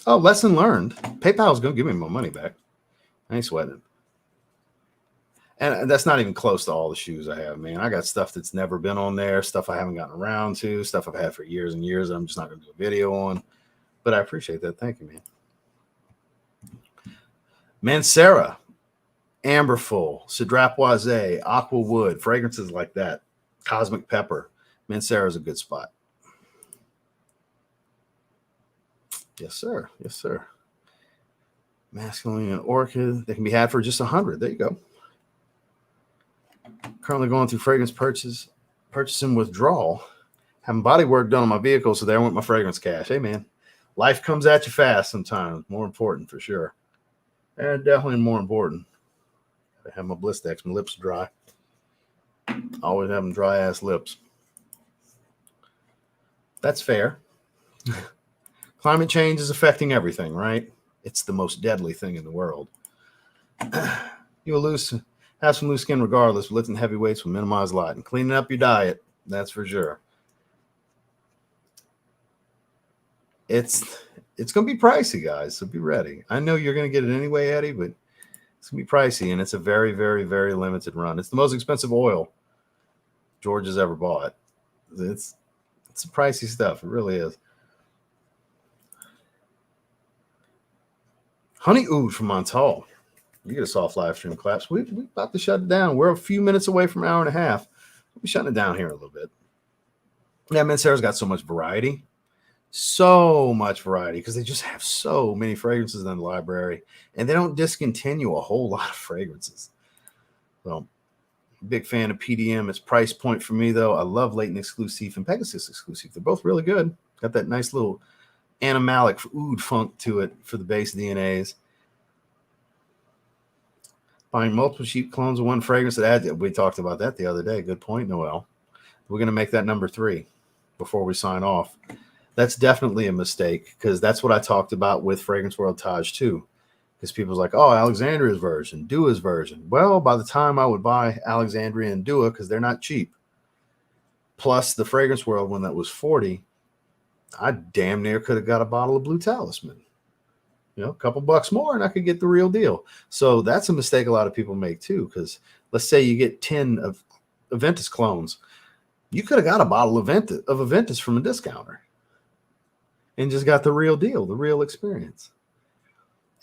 Oh, lesson learned. PayPal's going to give me my money back. I ain't sweating. And that's not even close to all the shoes I have, man. I got stuff that's never been on there, stuff I haven't gotten around to, stuff I've had for years and years that I'm just not going to do a video on. But I appreciate that. Thank you, man. Mancera, Amberful, Cidrapoise, Aqua Wood, fragrances like that. Cosmic Pepper. Mancera is a good spot. Yes, sir. Yes, sir. Masculine and Orchid. They can be had for just $100. There you go. Currently going through fragrance purchasing withdrawal. Having body work done on my vehicle, so there went my fragrance cash. Hey, man. Life comes at you fast sometimes. More important for sure. And definitely more important. I have my Blistex. My lips dry. Always having dry ass lips. That's fair. Climate change is affecting everything, right? It's the most deadly thing in the world. You will have some loose skin regardless. Lifting heavy weights will minimize a lot. And cleaning up your diet, that's for sure. It's going to be pricey, guys, so be ready. I know you're going to get it anyway, Eddie, but it's going to be pricey, and it's a very, very, very limited run. It's the most expensive oil George has ever bought. It's some pricey stuff. It really is. Honey Oud from Montal. You get a soft live stream claps. We're about to shut it down. We're a few minutes away from an hour and a half. We'll be shutting it down here a little bit. Yeah, Mancera's got so much variety. So much variety because they just have so many fragrances in the library, and they don't discontinue a whole lot of fragrances. So, big fan of PDM. It's price point for me, though. I love Leighton Exclusive and Pegasus Exclusive. They're both really good. Got that nice little animalic oud funk to it for the base DNAs. Buying multiple cheap clones of one fragrance that adds. We talked about that the other day. Good point, Noel. We're going to make that number 3 before we sign off. That's definitely a mistake because that's what I talked about with Fragrance World Taj too. Because people's like, oh, Alexandria's version, Dua's version. Well, by the time I would buy Alexandria and Dua, because they're not cheap, plus the Fragrance World one that was $40, I damn near could have got a bottle of Blue Talisman. You know, a couple bucks more and I could get the real deal. So that's a mistake a lot of people make too. Because let's say you get 10 of Aventus clones. You could have got a bottle of Aventus from a discounter and just got the real deal, the real experience.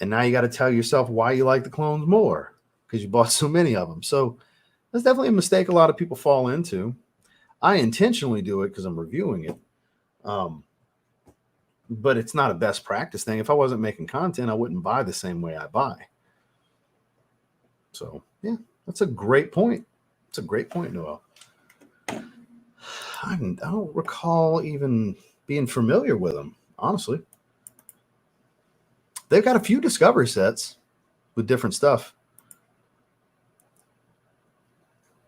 And now you got to tell yourself why you like the clones more because you bought so many of them. So that's definitely a mistake a lot of people fall into. I intentionally do it because I'm reviewing it. But it's not a best practice thing. If I wasn't making content, I wouldn't buy the same way I buy. So, yeah, that's a great point. It's a great point, Noel. I don't recall even being familiar with them, honestly. They've got a few discovery sets with different stuff.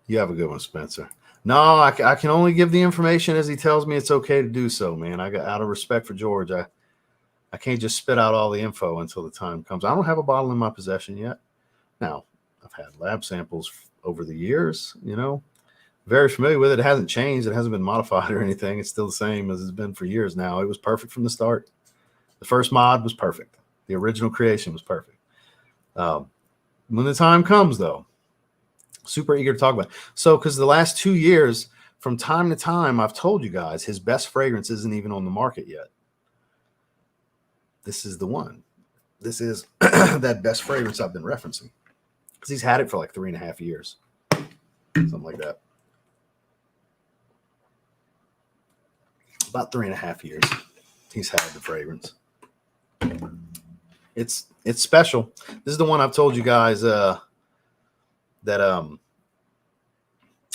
You have a good one, Spencer. No, I can only give the information as he tells me it's okay to do so, man. I got out of respect for George. I can't just spit out all the info until the time comes. I don't have a bottle in my possession yet. Now, I've had lab samples over the years, you know. Very familiar with it. It hasn't changed. It hasn't been modified or anything. It's still the same as it's been for years now. It was perfect from the start. The first mod was perfect. The original creation was perfect. When the time comes, though, super eager to talk about it. So, because the last 2 years, from time to time, I've told you guys his best fragrance isn't even on the market yet. This is the one. This is that best fragrance I've been referencing because he's had it for like 3.5 years, something like that. About 3.5 years he's had the fragrance. It's special. This is the one I've told you guys that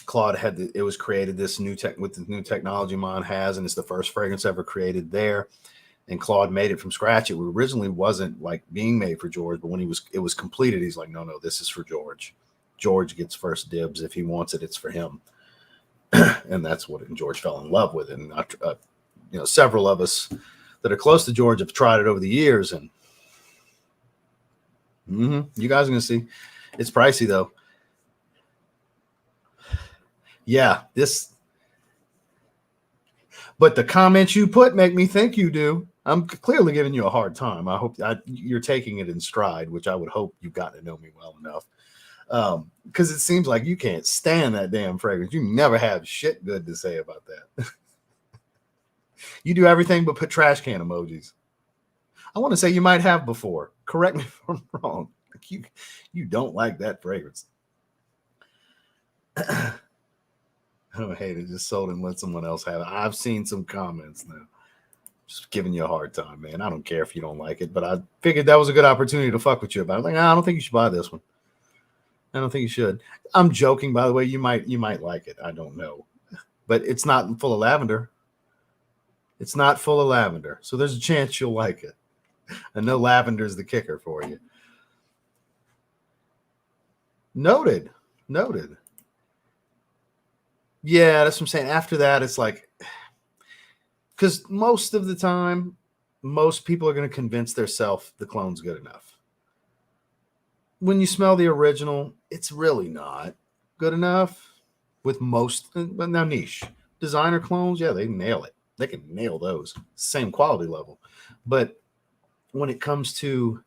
Claude had. It was created this new tech with the new technology Mon has, and it's the first fragrance ever created there. And Claude made it from scratch. It originally wasn't like being made for George, but when it was completed, he's like, no, this is for George. George gets first dibs. If he wants it, it's for him. And that's what George fell in love with. And you know, several of us that are close to George have tried it over the years, and you guys are gonna see. It's pricey though. Yeah, but the comments you put make me think you do. I'm clearly giving you a hard time. I hope you're taking it in stride, which I would hope you've gotten to know me well enough. Because it seems like you can't stand that damn fragrance. You never have shit good to say about that. You do everything but put trash can emojis. I want to say you might have before. Correct me if I'm wrong. Like you don't like that fragrance. Oh, hey, they just sold and let someone else have it. I've seen some comments now. Just giving you a hard time, man. I don't care if you don't like it, but I figured that was a good opportunity to fuck with you about it. Like, I don't think you should buy this one. I don't think you should. I'm joking, by the way. You might like it. I don't know. But it's not full of lavender. It's not full of lavender. So there's a chance you'll like it. And no lavender is the kicker for you. Noted. Yeah, that's what I'm saying. After that, it's like, because most of the time, most people are going to convince themselves the clone's good enough. When you smell the original, it's really not good enough with most. But now niche designer clones, yeah, they nail it. They can nail those. Same quality level. But when it comes to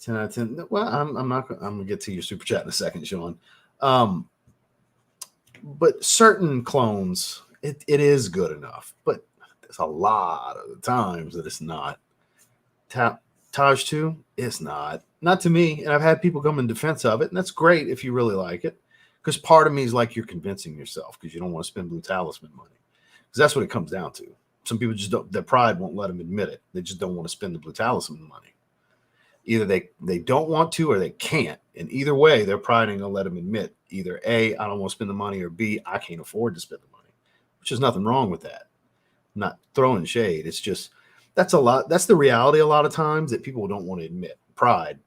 10 out of 10, well, I'm going to get to your super chat in a second, Sean. But certain clones, it is good enough. But there's a lot of the times that it's not. Taj 2, it's not. Not to me. And I've had people come in defense of it. And that's great if you really like it. Because part of me is like you're convincing yourself because you don't want to spend Blue Talisman money. Because that's what it comes down to. Some people just don't, their pride won't let them admit it. They just don't want to spend the Blue Talisman money. Either they don't want to or they can't. And either way, their pride ain't going to let them admit either A, I don't want to spend the money, or B, I can't afford to spend the money, which is nothing wrong with that. I'm not throwing shade. It's just, that's the reality a lot of times that people don't want to admit. Pride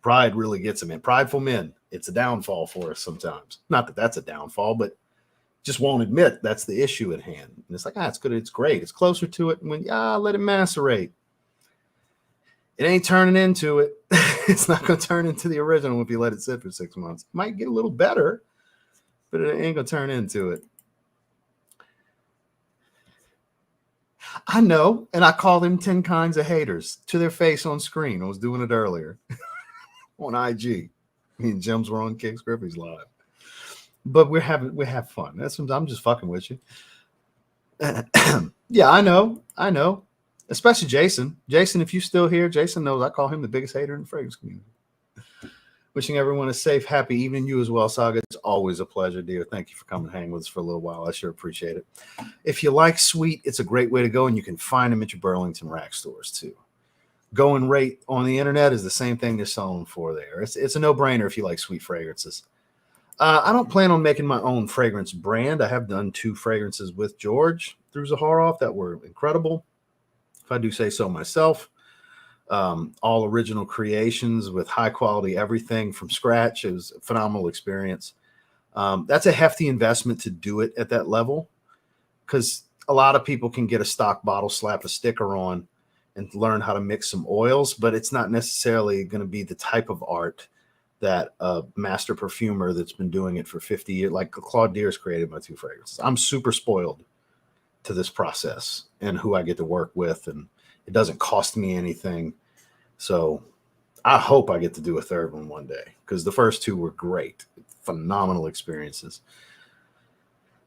really gets them in. Prideful men, it's a downfall for us sometimes. Not that that's a downfall, but just won't admit that's the issue at hand. And it's like, it's good. It's great. It's closer to it. And when, let it macerate. It ain't turning into it. It's not going to turn into the original if you let it sit for 6 months. It might get a little better, but it ain't going to turn into it. I know, and I call them 10 kinds of haters to their face on screen. I was doing it earlier on IG. Me and Jim's were on Kicks Griffey's live. But we have fun. I'm just fucking with you. Yeah, I know. Especially Jason. Jason, if you're still here, Jason knows I call him the biggest hater in the fragrance community. Wishing everyone a safe, happy evening. You as well, Saga. It's always a pleasure, dear. Thank you for coming and hang with us for a little while. I sure appreciate it. If you like sweet, it's a great way to go, and you can find them at your Burlington rack stores too. Going rate on the internet is the same thing they're selling for there. It's a no-brainer if you like sweet fragrances. I don't plan on making my own fragrance brand. I have done 2 fragrances with George through Zaharoff that were incredible, if I do say so myself. All original creations with high quality everything from scratch. It was a phenomenal experience. That's a hefty investment to do it at that level, because a lot of people can get a stock bottle, slap a sticker on, and learn how to mix some oils, but it's not necessarily going to be the type of art that a master perfumer that's been doing it for 50 years, like Claude Deers, created my 2 fragrances. I'm super spoiled to this process and who I get to work with, and it doesn't cost me anything. So I hope I get to do a 3rd one day, because the first 2 were great, phenomenal experiences.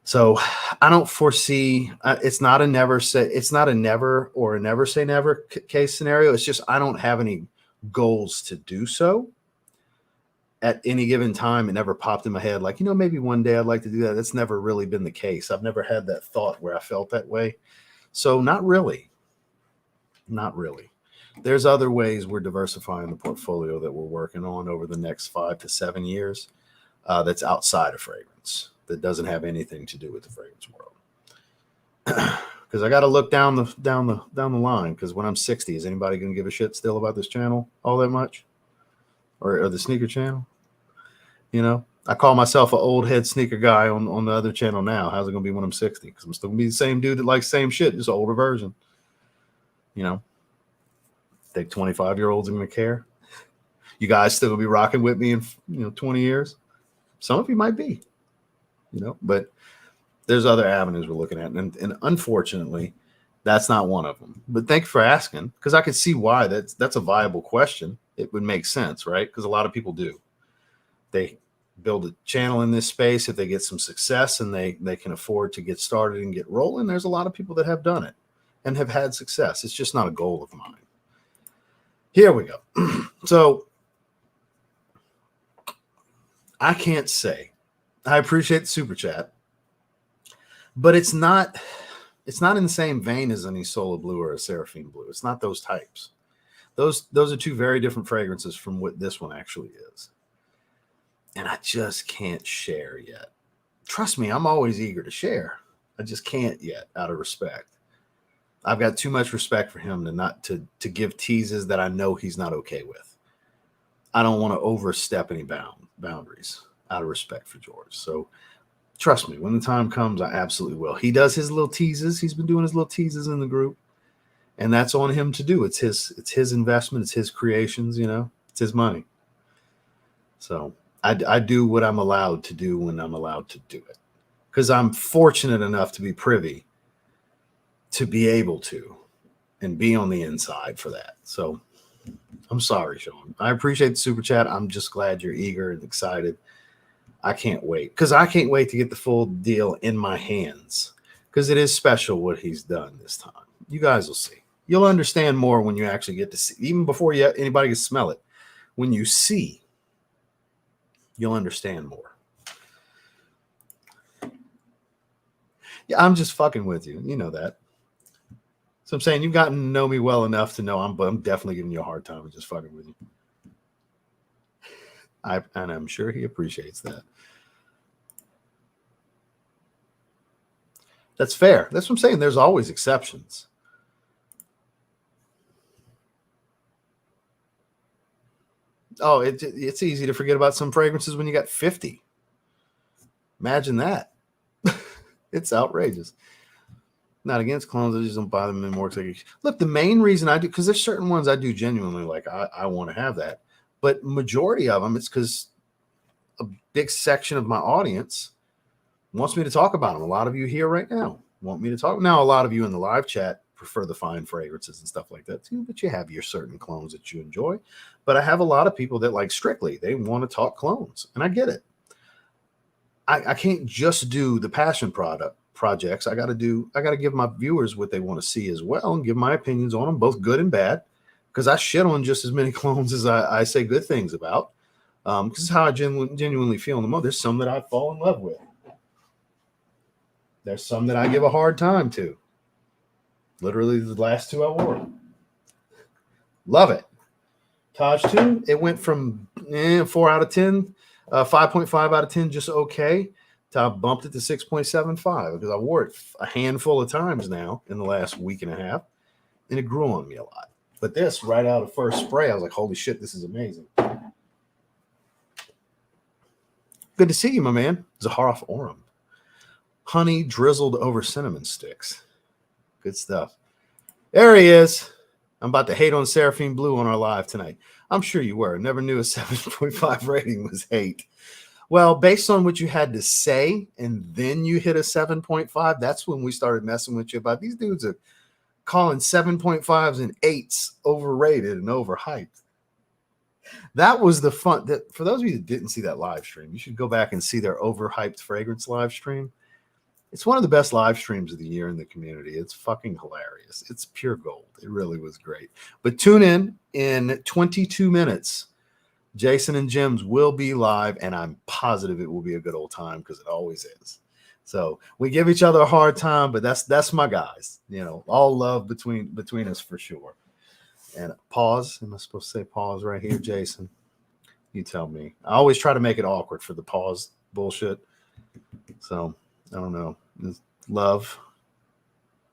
So I don't foresee, it's not a never or a never say never case scenario. It's just, I don't have any goals to do so at any given time. It never popped in my head like, maybe one day I'd like to do that. That's never really been the case. I've never had that thought where I felt that way. So not really. There's other ways we're diversifying the portfolio that we're working on over the next 5 to 7 years. That's outside of fragrance, that doesn't have anything to do with the fragrance world. Because I got to look down the line. Because when I'm 60, is anybody going to give a shit still about this channel all that much, or the sneaker channel? I call myself an old head sneaker guy on the other channel now. How's it going to be when I'm 60? Because I'm still going to be the same dude that likes the same shit, just an older version. Think 25-year-olds are going to care? You guys still going to be rocking with me in 20 years? Some of you might be, but there's other avenues we're looking at. And unfortunately, that's not one of them. But thank you for asking, because I could see why that's a viable question. It would make sense, right? Because a lot of people do. they build a channel in this space. If they get some success and they can afford to get started and get rolling, there's a lot of people that have done it and have had success. It's just not a goal of mine. Here we go. So I can't say. I appreciate the super chat, but it's not in the same vein as an Isola Blue or a Seraphine Blue. It's not those types. Those are two very different fragrances from what this one actually is. And I just can't share yet. Trust me, I'm always eager to share. I just can't yet, out of respect. I've got too much respect for him to give teases that I know he's not okay with. I don't want to overstep any boundaries out of respect for George. So trust me, when the time comes, I absolutely will. He does his little teases. He's been doing his little teases in the group, and that's on him to do. It's his investment. It's his creations. It's his money. So I do what I'm allowed to do when I'm allowed to do it, because I'm fortunate enough to be privy to be able to and be on the inside for that. So I'm sorry, Sean. I appreciate the super chat. I'm just glad you're eager and excited. I can't wait, because I can't wait to get the full deal in my hands, because it is special what he's done this time. You guys will see. You'll understand more when you actually get to see, even before anybody can smell it. When you see, you'll understand more. Yeah, I'm just fucking with you. You know that. So I'm saying you've gotten to know me well enough to know I'm definitely giving you a hard time and just fucking with you. And I'm sure he appreciates that. That's fair. That's what I'm saying. There's always exceptions. Oh, it's easy to forget about some fragrances when you got 50. Imagine that. It's outrageous. Not against clones. I just don't buy them anymore. Look, the main reason I do, because there's certain ones I do genuinely like. I want to have that. But majority of them, it's because a big section of my audience wants me to talk about them. A lot of you here right now want me to talk. Now, a lot of you in the live chat prefer the fine fragrances and stuff like that too, but you have your certain clones that you enjoy. But I have a lot of people that like strictly, they want to talk clones, and I get it. I can't just do the passion projects. I got to give my viewers what they want to see as well, and give my opinions on them, both good and bad, because I shit on just as many clones as I say good things about. Because it's how I genuinely feel in the moment. There's some that I fall in love with. There's some that I give a hard time to. Literally the last two I wore. Love it. Taj 2, it went from 4 out of 10, 5.5 out of 10, just okay, to I bumped it to 6.75 because I wore it a handful of times now in the last week and a half, and it grew on me a lot. But this, right out of first spray, I was like, holy shit, this is amazing. Good to see you, my man. Zaharoff Aurum. Honey drizzled over cinnamon sticks. Good stuff. There he is. I'm about to hate on Seraphine Blue on our live tonight. I'm sure you were. Never knew a 7.5 rating was hate. Well, based on what you had to say, and then you hit a 7.5, that's when we started messing with you about these dudes are calling 7.5s and 8s overrated and overhyped. That was the fun. That for those of you that didn't see that live stream, you should go back and see their overhyped fragrance live stream. It's one of the best live streams of the year in the community. It's fucking hilarious. It's pure gold. It really was great. But tune in 22 minutes. Jason and Jim's will be live, and I'm positive it will be a good old time because it always is. So we give each other a hard time, but that's my guys. All love between us for sure. And pause. Am I supposed to say pause right here, Jason? You tell me. I always try to make it awkward for the pause bullshit. So I don't know. Is love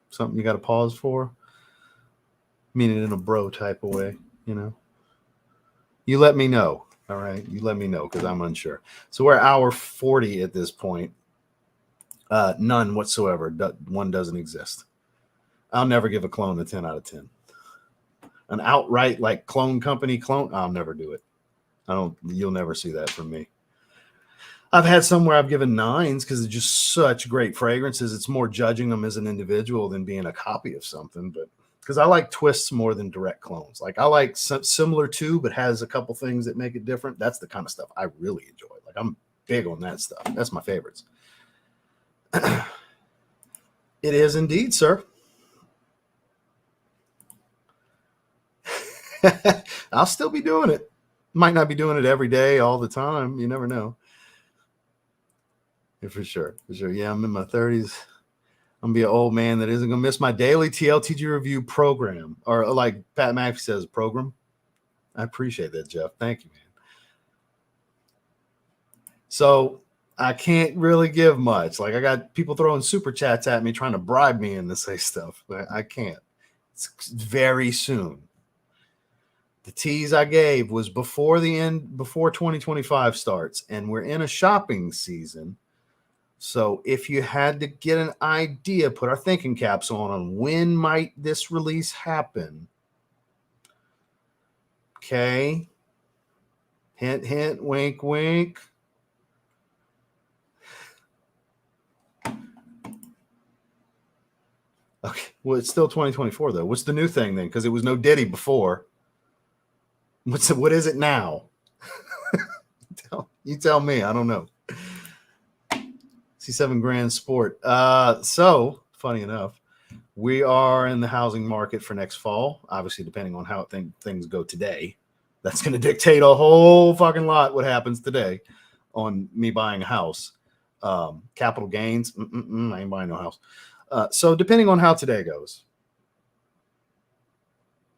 something you got to pause for? Meaning in a bro type of way, You let me know. All right. You let me know because I'm unsure. So we're hour 40 at this point. None whatsoever. One doesn't exist. I'll never give a clone a 10 out of 10. An outright like clone company clone, I'll never do it. You'll never see that from me. I've had some where I've given 9s because they're just such great fragrances. It's more judging them as an individual than being a copy of something. But because I like twists more than direct clones. Like I like similar to, but has a couple things that make it different. That's the kind of stuff I really enjoy. Like I'm big on that stuff. That's my favorites. It is indeed, sir. I'll still be doing it. Might not be doing it every day, all the time. You never know. Yeah, for sure. For sure. Yeah, I'm in my 30s. I'm gonna be an old man that isn't gonna miss my daily TLTG review program, or like Pat McAfee says, program. I appreciate that, Jeff. Thank you, man. So I can't really give much. Like I got people throwing super chats at me, trying to bribe me in to say stuff, but I can't. It's very soon. The tease I gave was before 2025 starts, and we're in a shopping season. So if you had to get an idea, put our thinking caps on when might this release happen. Okay. Hint, hint, wink, wink. Okay. Well, it's still 2024 though. What's the new thing then? Because it was no Diddy before. What is it now? You tell me. I don't know. C7 Grand Sport. So funny enough, we are in the housing market for next fall. Obviously, depending on how things go today, that's going to dictate a whole fucking lot what happens today on me buying a house. Capital gains. I ain't buying no house. So depending on how today goes,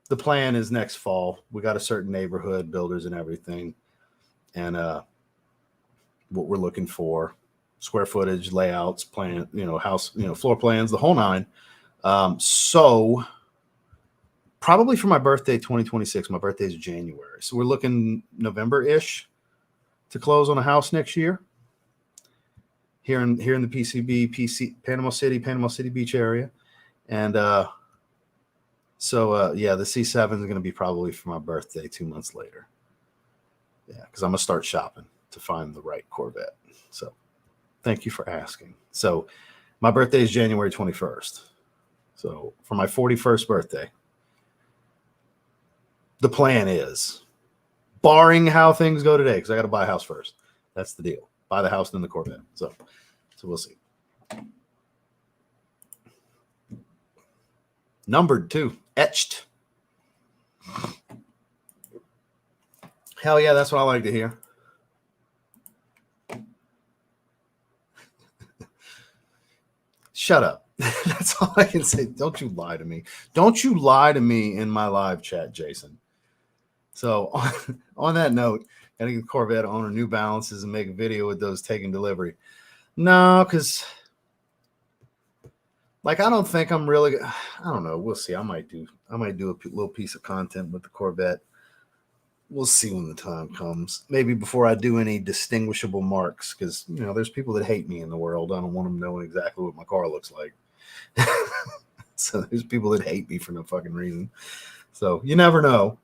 the plan is next fall. We got a certain neighborhood, builders and everything, and what we're looking for. Square footage, layouts, plan, house, floor plans, the whole nine. So probably for my birthday, 2026, my birthday is January. So we're looking November-ish to close on a house next year here in the PC, Panama City Beach area. And so the C7 is going to be probably for my birthday 2 months later. Yeah, because I'm going to start shopping to find the right Corvette. So thank you for asking. So my birthday is January 21st. So for my 41st birthday, the plan is, barring how things go today, because I got to buy a house first. That's the deal. Buy the house, then the Corvette. So we'll see. Numbered too. Etched. Hell yeah, that's what I like to hear. Shut up. That's all I can say. Don't you lie to me. Don't you lie to me in my live chat, Jason. So on that note, gotta get Corvette owner New Balances and make a video with those taking delivery. No, because like I don't think I'm really. I don't know. We'll see. I might do a little piece of content with the Corvette. We'll see when the time comes. Maybe before I do any distinguishable marks, because there's people that hate me in the world. I don't want them knowing exactly what my car looks like. So there's people that hate me for no fucking reason. So you never know.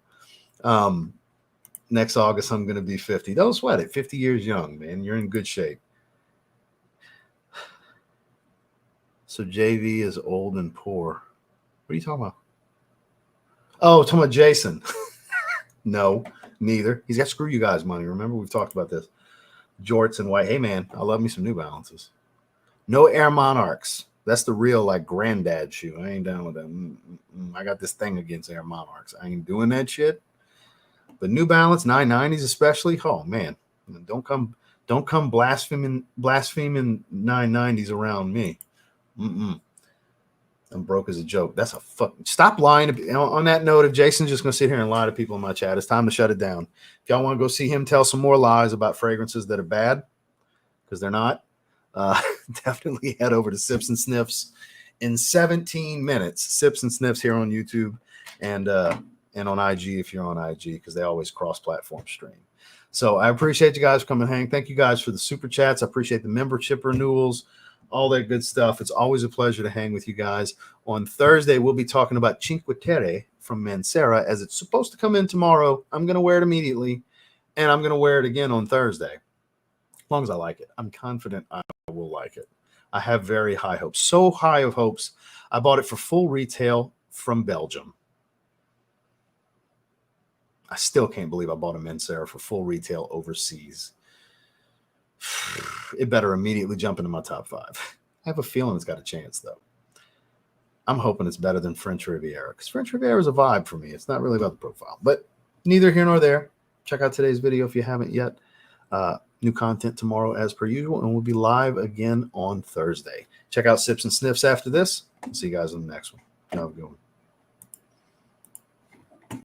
Next August I'm going to be 50. Don't sweat it. 50 years young, man. You're in good shape. So JV is old and poor. What are you talking about? Oh, talking about Jason. No, neither. He's got screw you guys money. Remember, we've talked about this. Jorts and white. Hey, man, I love me some New Balances. No Air Monarchs. That's the real, like, granddad shoe. I ain't down with that. I got this thing against Air Monarchs. I ain't doing that shit. But New Balance 990s especially, oh, man. Don't come blaspheming 990s around me. I'm broke as a joke. That's a fucking stop lying. On that note, if Jason's just going to sit here and lie to people in my chat, it's time to shut it down. If y'all want to go see him tell some more lies about fragrances that are bad, because they're not, definitely head over to Sips and Sniffs in 17 minutes. Sips and Sniffs here on YouTube and on IG if you're on IG, because they always cross-platform stream. So I appreciate you guys for coming and hang. Thank you guys for the super chats. I appreciate the membership renewals. All that good stuff. It's always a pleasure to hang with you guys. On Thursday, we'll be talking about Cinque Terre from Mancera, as it's supposed to come in tomorrow. I'm going to wear it immediately, and I'm going to wear it again on Thursday, as long as I like it. I'm confident I will like it. I have very high hopes. So high of hopes. I bought it for full retail from Belgium. I still can't believe I bought a Mancera for full retail overseas. It better immediately jump into my top 5. I have a feeling it's got a chance, though. I'm hoping it's better than French Riviera, because French Riviera is a vibe for me. It's not really about the profile, but neither here nor there. Check out today's video if you haven't yet. New content tomorrow as per usual, and we'll be live again on Thursday. Check out Sips and Sniffs after this. See you guys on the next one. Have a good one.